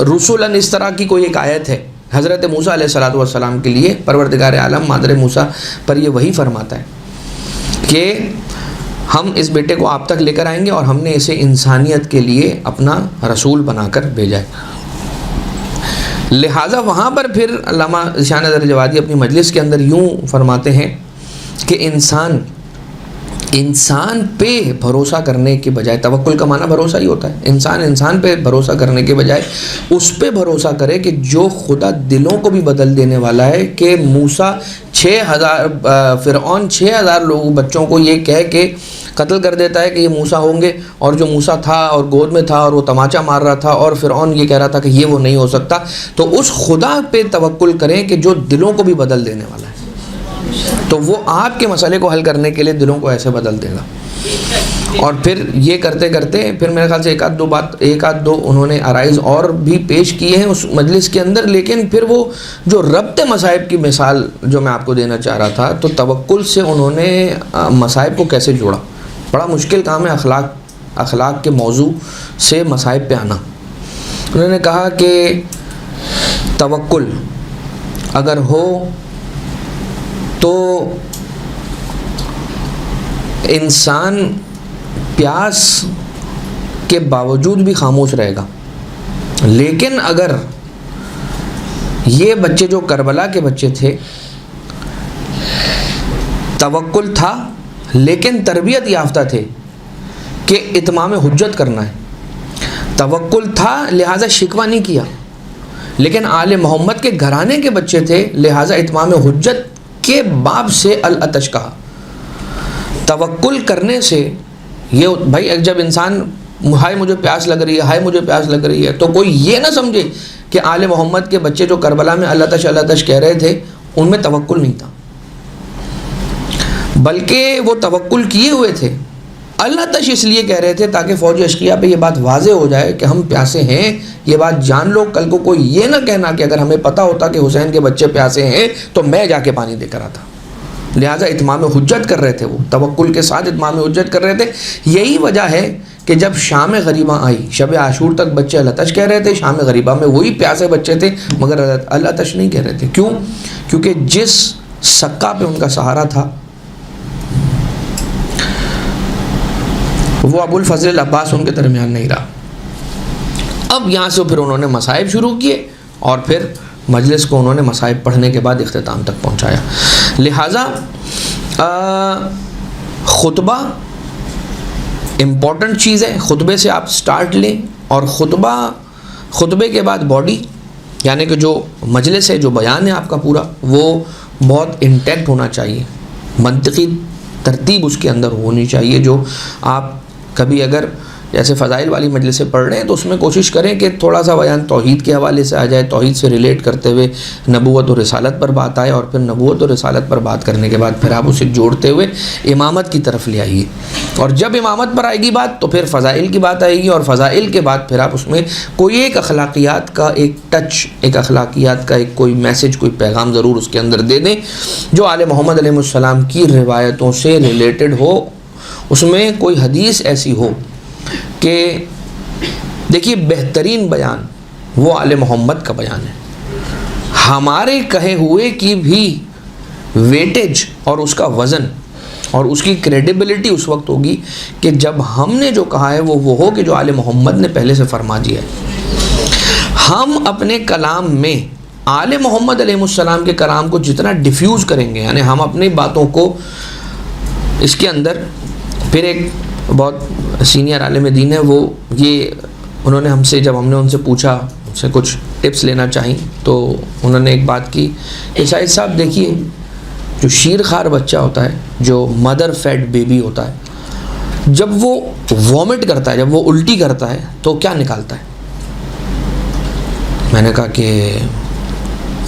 رُسُلًا، اس طرح کی کوئی ایک آیت ہے حضرت موسیٰ علیہ الصلاۃ والسلام کے لیے، پروردگار عالم مادر موسیٰ پر یہ وہی فرماتا ہے کہ ہم اس بیٹے کو آپ تک لے کر آئیں گے اور ہم نے اسے انسانیت کے لیے اپنا رسول بنا کر بھیجا ہے۔ لہٰذا وہاں پر پھر علامہ ذیشان اظہر جوادی اپنی مجلس کے اندر یوں فرماتے ہیں کہ انسان پہ بھروسہ کرنے کے بجائے، توکل کا معنی بھروسہ ہی ہوتا ہے، انسان پہ بھروسہ کرنے کے بجائے اس پہ بھروسہ کرے کہ جو خدا دلوں کو بھی بدل دینے والا ہے، کہ موسیٰ فرعون 6000 بچوں کو یہ کہہ کے قتل کر دیتا ہے کہ یہ موسیٰ ہوں گے، اور جو موسیٰ تھا اور گود میں تھا اور وہ تماچا مار رہا تھا اور فرعون یہ کہہ رہا تھا کہ یہ وہ نہیں ہو سکتا، تو اس خدا پہ توکل کریں کہ جو دلوں کو بھی بدل دینے والا ہے، تو وہ آپ کے مسئلے کو حل کرنے کے لیے دلوں کو ایسے بدل دے گا۔ اور پھر یہ کرتے کرتے پھر میرے خیال سے ایک آدھ دو انہوں نے عرائض اور بھی پیش کیے ہیں اس مجلس کے اندر، لیکن پھر وہ جو ربط مصائب کی مثال جو میں آپ کو دینا چاہ رہا تھا، تو توکل سے انہوں نے مصائب کو کیسے جوڑا۔ بڑا مشکل کام ہے اخلاق کے موضوع سے مصائب پہ آنا۔ انہوں نے کہا کہ توکل اگر ہو تو انسان پیاس کے باوجود بھی خاموش رہے گا، لیکن اگر یہ بچے جو کربلا کے بچے تھے، توکل تھا لیکن تربیت یافتہ تھے کہ اتمام حجت کرنا ہے، توکل تھا لہٰذا شکوہ نہیں کیا، لیکن آل محمد کے گھرانے کے بچے تھے لہٰذا اتمام حجت کے باب سے العطش کہا۔ توکل کرنے سے یہ بھائی جب انسان ہائے مجھے پیاس لگ رہی ہے، ہائے مجھے پیاس لگ رہی ہے، تو کوئی یہ نہ سمجھے کہ آل محمد کے بچے جو کربلا میں العطش کہہ رہے تھے ان میں توکل نہیں تھا، بلکہ وہ توکل کیے ہوئے تھے، العطش اس لیے کہہ رہے تھے تاکہ فوج اشقیہ پہ یہ بات واضح ہو جائے کہ ہم پیاسے ہیں، یہ بات جان لو، کل کو کوئی یہ نہ کہنا کہ اگر ہمیں پتہ ہوتا کہ حسین کے بچے پیاسے ہیں تو میں جا کے پانی دے کر آتا۔ لہٰذا اتمام حجت کر رہے تھے، وہ توکل کے ساتھ اتمام حجت کر رہے تھے۔ یہی وجہ ہے کہ جب شام غریبہ آئی، شب عاشور تک بچے العطش کہہ رہے تھے، شام غریبہ میں وہی پیاسے بچے تھے مگر العطش نہیں کہہ رہے تھے۔ کیوں؟ کیونکہ جس سکہ پہ ان کا سہارا تھا وہ ابو الفضل العباس ان کے درمیان نہیں رہا، اب یہاں سے پھر انہوں نے مصائب شروع کیے اور پھر مجلس کو انہوں نے مصائب پڑھنے کے بعد اختتام تک پہنچایا. لہٰذا خطبہ امپورٹنٹ چیز ہے. خطبے سے آپ سٹارٹ لیں اور خطبے کے بعد باڈی یعنی کہ جو مجلس ہے, جو بیان ہے آپ کا پورا, وہ بہت انٹیکٹ ہونا چاہیے, منطقی ترتیب اس کے اندر ہونی چاہیے. جو آپ کبھی اگر جیسے فضائل والی مجلس سے پڑھ رہے ہیں تو اس میں کوشش کریں کہ تھوڑا سا بیان توحید کے حوالے سے آ جائے, توحید سے ریلیٹ کرتے ہوئے نبوت و رسالت پر بات آئے, اور پھر نبوت و رسالت پر بات کرنے کے بعد پھر آپ اسے جوڑتے ہوئے امامت کی طرف لے آئیے. اور جب امامت پر آئے گی بات تو پھر فضائل کی بات آئے گی, اور فضائل کے بعد پھر آپ اس میں کوئی ایک اخلاقیات کا ایک ٹچ, ایک اخلاقیات کا ایک کوئی میسج, کوئی پیغام ضرور اس کے اندر دے دیں جو آل محمد علیہ السلام کی روایتوں سے ریلیٹڈ ہو. اس میں کوئی حدیث ایسی ہو کہ دیکھیے بہترین بیان وہ آل محمد کا بیان ہے. ہمارے کہے ہوئے کی بھی ویٹیج اور اس کا وزن اور اس کی کریڈیبلٹی اس وقت ہوگی کہ جب ہم نے جو کہا ہے وہ ہو کہ جو آل محمد نے پہلے سے فرما دیا ہے. ہم اپنے کلام میں آل محمد علیہ السلام کے کلام کو جتنا ڈیفیوز کریں گے, یعنی ہم اپنی باتوں کو اس کے اندر, پھر ایک بہت سینئر عالم دین ہے وہ, یہ انہوں نے ہم سے, جب ہم نے ان سے پوچھا, ان سے کچھ ٹپس لینا چاہیں, تو انہوں نے ایک بات کی کہ شاہد صاحب دیکھیے جو شیر خوار بچہ ہوتا ہے, جو مدر فیڈ بیبی ہوتا ہے, جب وہ وامٹ کرتا ہے, جب وہ الٹی کرتا ہے تو کیا نکالتا ہے؟ میں نے کہا کہ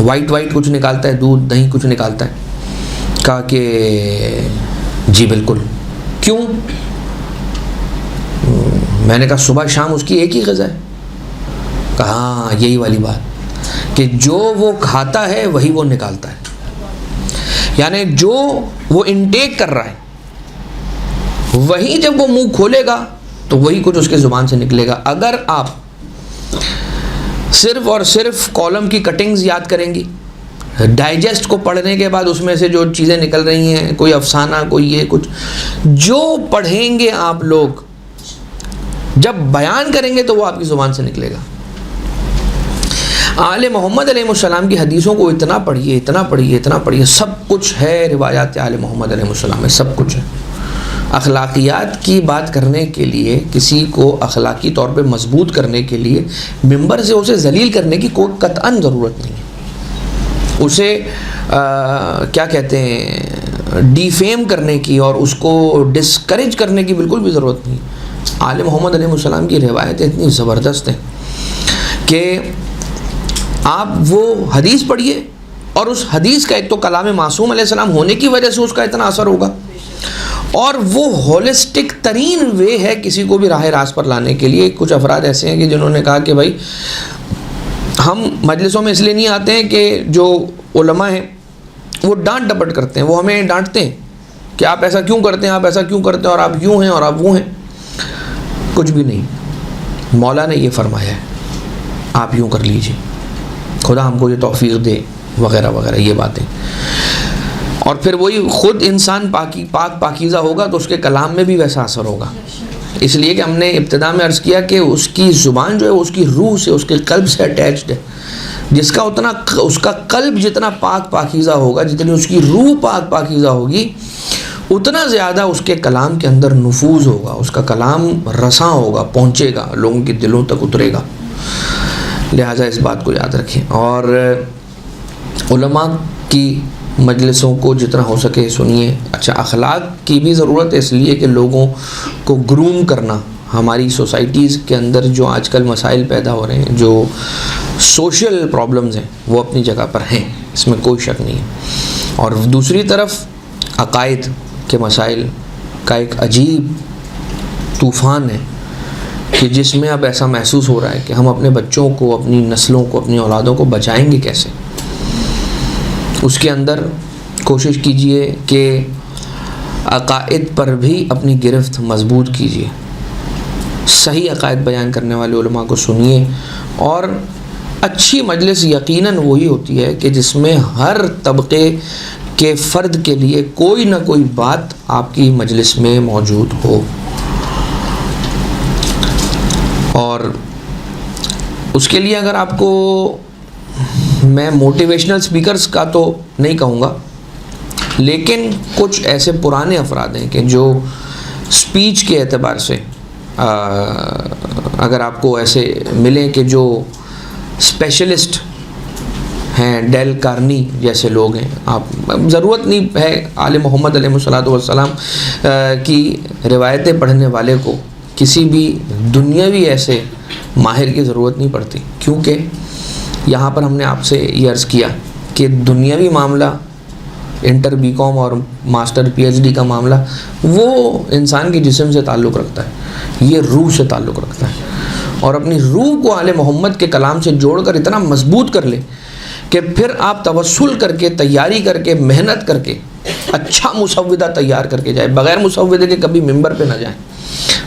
وائٹ کچھ نکالتا ہے, دودھ دہی کچھ نکالتا ہے. کہا کہ جی بالکل. کیوں؟ میں نے کہا صبح شام اس کی ایک ہی غذا ہے. کہا ہاں یہی والی بات کہ جو وہ کھاتا ہے وہی وہ نکالتا ہے, یعنی جو وہ انٹیک کر رہا ہے وہی جب وہ منہ کھولے گا تو وہی کچھ اس کے زبان سے نکلے گا. اگر آپ صرف اور صرف کالم کی کٹنگز یاد کریں گی, ڈائجسٹ کو پڑھنے کے بعد اس میں سے جو چیزیں نکل رہی ہیں, کوئی افسانہ, کوئی یہ کچھ, جو پڑھیں گے آپ لوگ جب بیان کریں گے تو وہ آپ کی زبان سے نکلے گا. آل محمد علیہ السلام کی حدیثوں کو اتنا پڑھیے, اتنا پڑھیے, اتنا پڑھیے, سب کچھ ہے روایات آل محمد علیہ السلام میں, سب کچھ ہے. اخلاقیات کی بات کرنے کے لیے, کسی کو اخلاقی طور پہ مضبوط کرنے کے لیے ممبر سے اسے ذلیل کرنے کی کوئی قطعاً ضرورت نہیں ہے. اسے کیا کہتے ہیں, ڈیفیم کرنے کی اور اس کو ڈسکریج کرنے کی بالکل بھی ضرورت نہیں. آل محمد علیہ السلام کی روایتیں اتنی زبردست ہیں کہ آپ وہ حدیث پڑھیے اور اس حدیث کا ایک تو کلام معصوم علیہ السلام ہونے کی وجہ سے اس کا اتنا اثر ہوگا, اور وہ ہولسٹک ترین وے ہے کسی کو بھی راہ راست پر لانے کے لیے. کچھ افراد ایسے ہیں کہ جنہوں نے کہا کہ بھائی ہم مجلسوں میں اس لیے نہیں آتے ہیں کہ جو علماء ہیں وہ ڈانٹ ڈپٹ کرتے ہیں, وہ ہمیں ڈانٹتے ہیں کہ آپ ایسا کیوں کرتے ہیں, آپ ایسا کیوں کرتے ہیں, اور آپ یوں ہیں اور آپ وہ ہیں. کچھ بھی نہیں, مولا نے یہ فرمایا ہے آپ یوں کر لیجئے, خدا ہم کو یہ توفیق دے, وغیرہ وغیرہ یہ باتیں. اور پھر وہی خود انسان پاکیزہ ہوگا تو اس کے کلام میں بھی ویسا اثر ہوگا. اس لیے کہ ہم نے ابتدا میں عرض کیا کہ اس کی زبان جو ہے اس کی روح سے, اس کے قلب سے اٹیچڈ ہے. جس کا اتنا اس کا قلب جتنا پاکیزہ ہوگا, جتنی اس کی روح پاکیزہ ہوگی, اتنا زیادہ اس کے کلام کے اندر نفوذ ہوگا, اس کا کلام رساں ہوگا, پہنچے گا, لوگوں کے دلوں تک اترے گا. لہٰذا اس بات کو یاد رکھیں. اور علماء کی مجلسوں کو جتنا ہو سکے سنیے. اچھا, اخلاق کی بھی ضرورت ہے, اس لیے کہ لوگوں کو گروم کرنا, ہماری سوسائٹیز کے اندر جو آج کل مسائل پیدا ہو رہے ہیں, جو سوشل پرابلمز ہیں, وہ اپنی جگہ پر ہیں, اس میں کوئی شک نہیں ہے. اور دوسری طرف عقائد کے مسائل کا ایک عجیب طوفان ہے کہ جس میں اب ایسا محسوس ہو رہا ہے کہ ہم اپنے بچوں کو, اپنی نسلوں کو, اپنی اولادوں کو بچائیں گے کیسے. اس کے اندر کوشش کیجئے کہ عقائد پر بھی اپنی گرفت مضبوط کیجئے, صحیح عقائد بیان کرنے والے علماء کو سنیے. اور اچھی مجلس یقیناً وہی ہوتی ہے کہ جس میں ہر طبقے کے فرد کے لیے کوئی نہ کوئی بات آپ کی مجلس میں موجود ہو. اور اس کے لیے اگر آپ کو میں موٹیویشنل سپیکرز کا تو نہیں کہوں گا، لیکن کچھ ایسے پرانے افراد ہیں کہ جو سپیچ کے اعتبار سے اگر آپ کو ایسے ملیں کہ جو اسپیشلسٹ ہیں، ڈیل کارنی جیسے لوگ ہیں، آپ ضرورت نہیں ہے آل محمد علیہ الصلوۃ والسلام کی روایتیں پڑھنے والے کو کسی بھی دنیاوی ایسے ماہر کی ضرورت نہیں پڑتی، کیونکہ یہاں پر ہم نے آپ سے یہ عرض کیا کہ دنیاوی معاملہ، انٹر بی کام اور ماسٹر پی ایچ ڈی کا معاملہ، وہ انسان کے جسم سے تعلق رکھتا ہے، یہ روح سے تعلق رکھتا ہے، اور اپنی روح کو آل محمد کے کلام سے جوڑ کر اتنا مضبوط کر لے کہ پھر آپ توسل کر کے، تیاری کر کے، محنت کر کے اچھا مسودہ تیار کر کے جائیں، بغیر مسودے کے کبھی ممبر پہ نہ جائیں،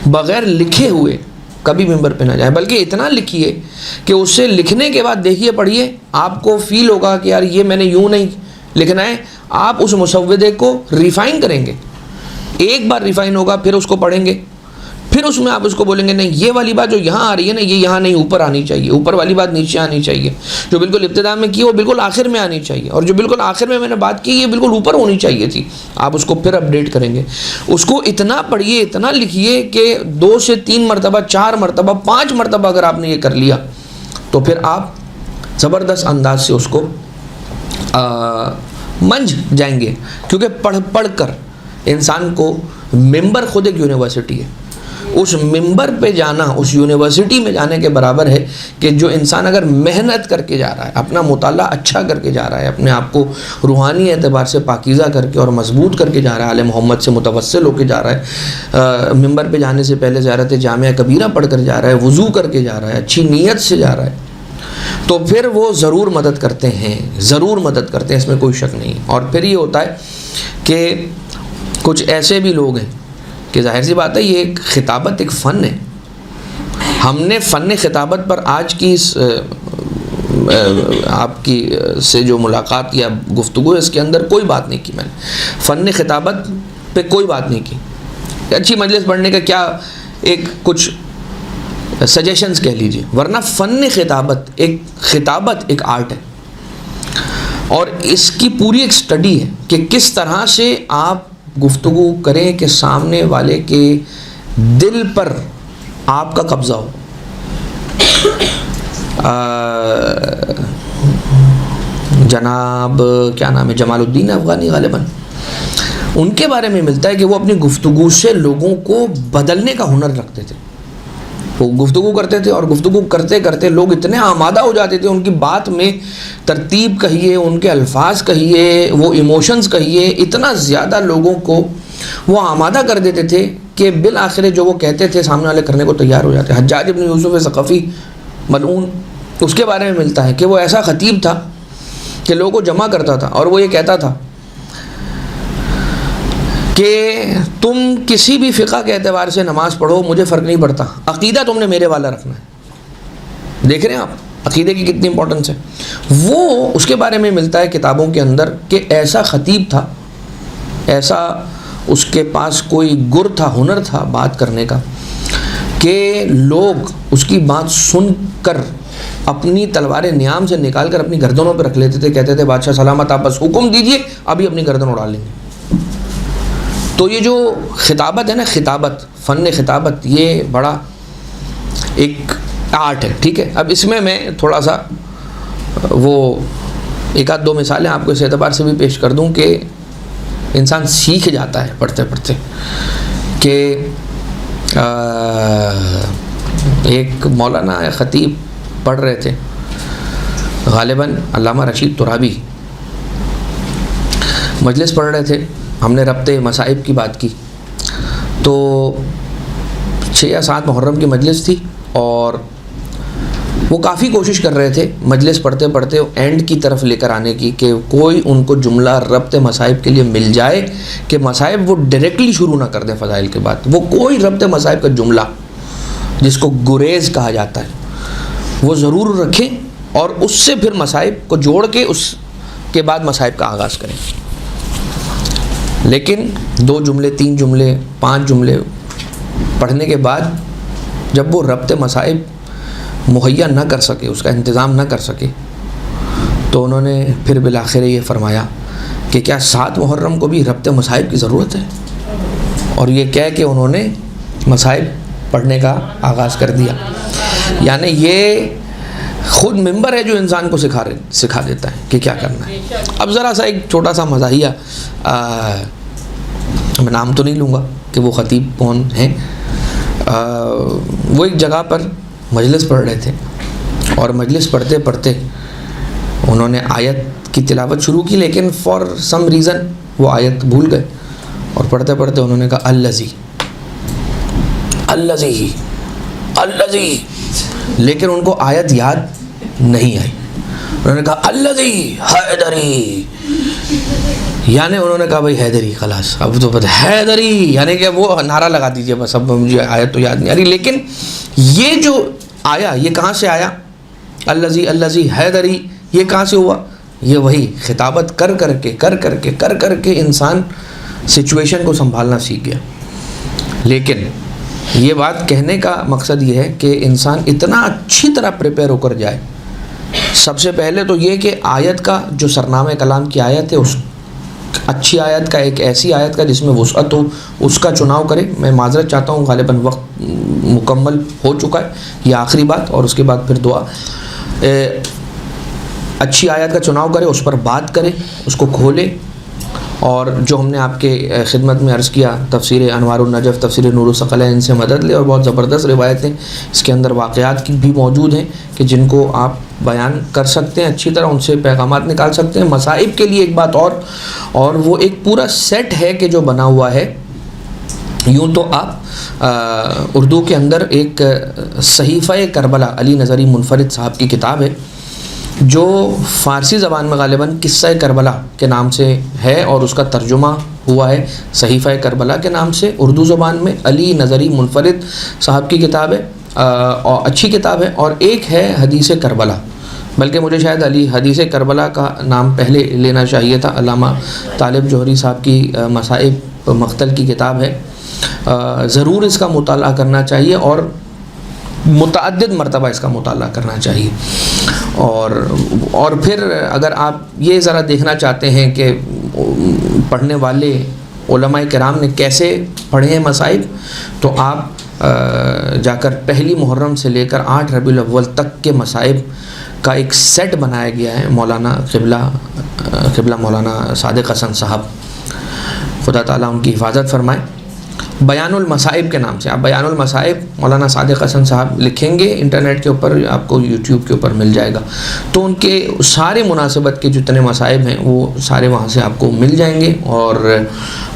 بغیر لکھے ہوئے کبھی ممبر پہ نہ جائیں، بلکہ اتنا لکھیے کہ اسے لکھنے کے بعد دیکھیے، پڑھیے، آپ کو فیل ہوگا کہ یار یہ میں نے یوں نہیں لکھنا ہے، آپ اس مسودے کو ریفائن کریں گے، ایک بار ریفائن ہوگا، پھر اس کو پڑھیں گے، پھر اس میں آپ اس کو بولیں گے نہیں یہ والی بات جو یہاں آ رہی ہے نا، یہ یہاں نہیں، اوپر آنی چاہیے، اوپر والی بات نیچے آنی چاہیے، جو بالکل ابتدا میں کی وہ بالکل آخر میں آنی چاہیے، اور جو بالکل آخر میں نے بات کی یہ بالکل اوپر ہونی چاہیے تھی، آپ اس کو پھر اپڈیٹ کریں گے، اس کو اتنا پڑھیے، اتنا لکھیے کہ 2 سے 3 مرتبہ، 4 مرتبہ، 5 مرتبہ اگر آپ نے یہ کر لیا تو پھر آپ زبردست انداز سے اس کو منجھ جائیں گے، کیونکہ پڑھ پڑھ کر انسان کو، ممبر خود ایک یونیورسٹی ہے، اس ممبر پہ جانا اس یونیورسٹی میں جانے کے برابر ہے کہ جو انسان اگر محنت کر کے جا رہا ہے، اپنا مطالعہ اچھا کر کے جا رہا ہے، اپنے آپ کو روحانی اعتبار سے پاکیزہ کر کے اور مضبوط کر کے جا رہا ہے، آل محمد سے متوسل ہو کے جا رہا ہے، ممبر پہ جانے سے پہلے زیارت جامعہ کبیرہ پڑھ کر جا رہا ہے، وضو کر کے جا رہا ہے، اچھی نیت سے جا رہا ہے، تو پھر وہ ضرور مدد کرتے ہیں، ضرور مدد کرتے ہیں، اس میں کوئی شک نہیں۔ اور پھر یہ ہوتا ہے کہ کچھ ایسے بھی لوگ ہیں کہ ظاہر سی بات ہے یہ ایک خطابت ایک فن ہے، ہم نے فن خطابت پر آج کی آپ کی سے جو ملاقات یا گفتگو ہے اس کے اندر کوئی بات نہیں کی، میں نے فن خطابت پہ کوئی بات نہیں کی، اچھی مجلس پڑھنے کا کیا ایک کچھ سجیشنز کہہ لیجئے، ورنہ فن خطابت ایک آرٹ ہے، اور اس کی پوری ایک سٹڈی ہے کہ کس طرح سے آپ گفتگو کریں کہ سامنے والے کے دل پر آپ کا قبضہ ہو۔ جناب کیا نام ہے، جمال الدین افغانی غالباً، ان کے بارے میں ملتا ہے کہ وہ اپنی گفتگو سے لوگوں کو بدلنے کا ہنر رکھتے تھے، وہ گفتگو کرتے تھے اور گفتگو کرتے کرتے لوگ اتنے آمادہ ہو جاتے تھے، ان کی بات میں ترتیب کہیے، ان کے الفاظ کہیے، وہ ایموشنز کہیے، اتنا زیادہ لوگوں کو وہ آمادہ کر دیتے تھے کہ بالآخر جو وہ کہتے تھے سامنے والے کرنے کو تیار ہو جاتے۔ حجاج ابن یوسف ثقفی ملعون، اس کے بارے میں ملتا ہے کہ وہ ایسا خطیب تھا کہ لوگوں کو جمع کرتا تھا اور وہ یہ کہتا تھا کہ تم کسی بھی فقہ کے اعتبار سے نماز پڑھو، مجھے فرق نہیں پڑتا، عقیدہ تم نے میرے والا رکھنا ہے۔ دیکھ رہے ہیں آپ عقیدے کی کتنی امپورٹنس ہے۔ وہ اس کے بارے میں ملتا ہے کتابوں کے اندر کہ ایسا خطیب تھا، ایسا اس کے پاس کوئی گر تھا، ہنر تھا بات کرنے کا، کہ لوگ اس کی بات سن کر اپنی تلوار نیام سے نکال کر اپنی گردنوں پہ رکھ لیتے تھے، کہتے تھے بادشاہ سلامت، آپ بس حکم دیجئے، ابھی اپنی گردن اڑا لیں گے۔ تو یہ جو خطابت ہے نا، خطابت، فن خطابت، یہ بڑا ایک آرٹ ہے، ٹھیک ہے۔ اب اس میں تھوڑا سا وہ 1-2 مثالیں آپ کو اس اعتبار سے بھی پیش کر دوں کہ انسان سیکھ جاتا ہے پڑھتے پڑھتے، کہ ایک مولانا خطیب پڑھ رہے تھے، غالباً علامہ رشید ترابی، مجلس پڑھ رہے تھے، ہم نے ربط مصائب کی بات کی، تو 6 یا 7 محرم کی مجلس تھی، اور وہ کافی کوشش کر رہے تھے مجلس پڑھتے پڑھتے اینڈ کی طرف لے کر آنے کی، کہ کوئی ان کو جملہ ربط مصائب کے لیے مل جائے کہ مصائب وہ ڈائریکٹلی شروع نہ کر دیں فضائل کے بعد، وہ کوئی ربط مصائب کا جملہ جس کو گریز کہا جاتا ہے وہ ضرور رکھیں، اور اس سے پھر مصائب کو جوڑ کے اس کے بعد مصائب کا آغاز کریں۔ لیکن 2 جملے، 3 جملے، 5 جملے پڑھنے کے بعد جب وہ ربط مصائب مہیا نہ کر سکے، اس کا انتظام نہ کر سکے، تو انہوں نے پھر بالآخر یہ فرمایا کہ کیا 7 محرم کو بھی ربط مصائب کی ضرورت ہے؟ اور یہ کہہ کے انہوں نے مصائب پڑھنے کا آغاز کر دیا. یعنی یہ خود ممبر ہے جو انسان کو سکھا دیتا ہے کہ کیا کرنا ہے. اب ذرا سا ایک چھوٹا سا مزاحیہ، میں نام تو نہیں لوں گا کہ وہ خطیب کون ہیں. وہ ایک جگہ پر مجلس پڑھ رہے تھے، اور مجلس پڑھتے پڑھتے انہوں نے آیت کی تلاوت شروع کی، لیکن فار سم ریزن وہ آیت بھول گئے، اور پڑھتے پڑھتے انہوں نے کہا الذی الذی الذی، لیکن ان کو آیت یاد نہیں آئی. انہوں نے کہا الذی حیدری، یعنی انہوں نے کہا بھائی حیدری، خلاص اب تو پتہ حیدری، یعنی کہ وہ نعرہ لگا دیجئے بس، اب مجھے آیت تو یاد نہیں آ رہی. لیکن یہ جو آیا یہ کہاں سے آیا؟ الذی الذی حیدری، یہ کہاں سے ہوا؟ یہ وہی خطابت کر کر کے انسان سچویشن کو سنبھالنا سیکھ گیا. لیکن یہ بات کہنے کا مقصد یہ ہے کہ انسان اتنا اچھی طرح پریپیئر ہو کر جائے. سب سے پہلے تو یہ کہ آیت کا جو سرنامہ کلام کی آیت ہے، اس اچھی آیت کا، ایک ایسی آیت کا جس میں وسعت ہو، اس کا چناؤ کرے. میں معذرت چاہتا ہوں، غالباً وقت مکمل ہو چکا ہے. یہ آخری بات، اور اس کے بعد پھر دعا. اچھی آیت کا چناؤ کرے، اس پر بات کرے، اس کو کھولے. اور جو ہم نے آپ کے خدمت میں عرض کیا، تفسیر انوار النجف، تفسیر نور الثقلین سے مدد لے. اور بہت زبردست روایتیں اس کے اندر واقعات کی بھی موجود ہیں کہ جن کو آپ بیان کر سکتے ہیں اچھی طرح، ان سے پیغامات نکال سکتے ہیں. مصائب کے لیے ایک بات اور وہ ایک پورا سیٹ ہے کہ جو بنا ہوا ہے. یوں تو آپ اردو کے اندر ایک صحیفہ کربلا، علی نظری منفرد صاحب کی کتاب ہے، جو فارسی زبان میں غالباً قصہ کربلا کے نام سے ہے، اور اس کا ترجمہ ہوا ہے صحیفہ کربلا کے نام سے. اردو زبان میں علی نظری منفرد صاحب کی کتاب ہے، اور اچھی کتاب ہے. اور ایک ہے حدیث کربلا، بلکہ مجھے شاید حدیث کربلا کا نام پہلے لینا چاہیے تھا. علامہ طالب جوہری صاحب کی مصائب مقتل کی کتاب ہے. ضرور اس کا مطالعہ کرنا چاہیے، اور متعدد مرتبہ اس کا مطالعہ کرنا چاہیے. اور پھر اگر آپ یہ ذرا دیکھنا چاہتے ہیں کہ پڑھنے والے علماء کرام نے کیسے پڑھے ہیں مصائب، تو آپ جا کر پہلی محرم سے لے کر 8 ربیع الاول تک کے مصائب کا ایک سیٹ بنایا گیا ہے. مولانا قبلہ مولانا صادق حسن صاحب، خدا تعالیٰ ان کی حفاظت فرمائے، بیان المصائب کے نام سے. آپ بیان المصائب مولانا صادق حسن صاحب لکھیں گے انٹرنیٹ کے اوپر، آپ کو یوٹیوب کے اوپر مل جائے گا. تو ان کے سارے مناسبت کے جتنے مصائب ہیں وہ سارے وہاں سے آپ کو مل جائیں گے، اور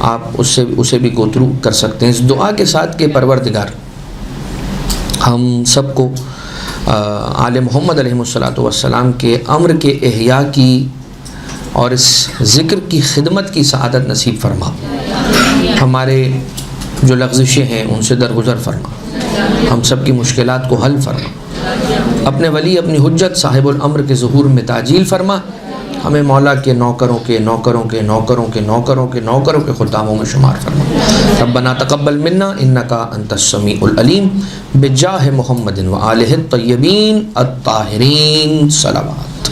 آپ اسے بھی گو تھرو کر سکتے ہیں. اس دعا کے ساتھ کہ پروردگار ہم سب کو آل محمد علیہ الصلوۃ والسلام کے امر کے احیاء کی اور اس ذکر کی خدمت کی سعادت نصیب فرما. ہمارے جو لغزشیں ہیں ان سے درگزر فرما، ہم سب کی مشکلات کو حل فرما. اپنے ولی اپنی حجت صاحب الامر کے ظہور میں تعجیل فرما. ہمیں مولا کے نوکروں کے نوکروں کے نوکروں کے نوکروں کے نوکروں کے خداموں میں شمار فرما. ربنا تقبل منا انکا انت السمیع العلیم، بجاہ محمد و آلہ الطیبین الطاہرین. صلوات.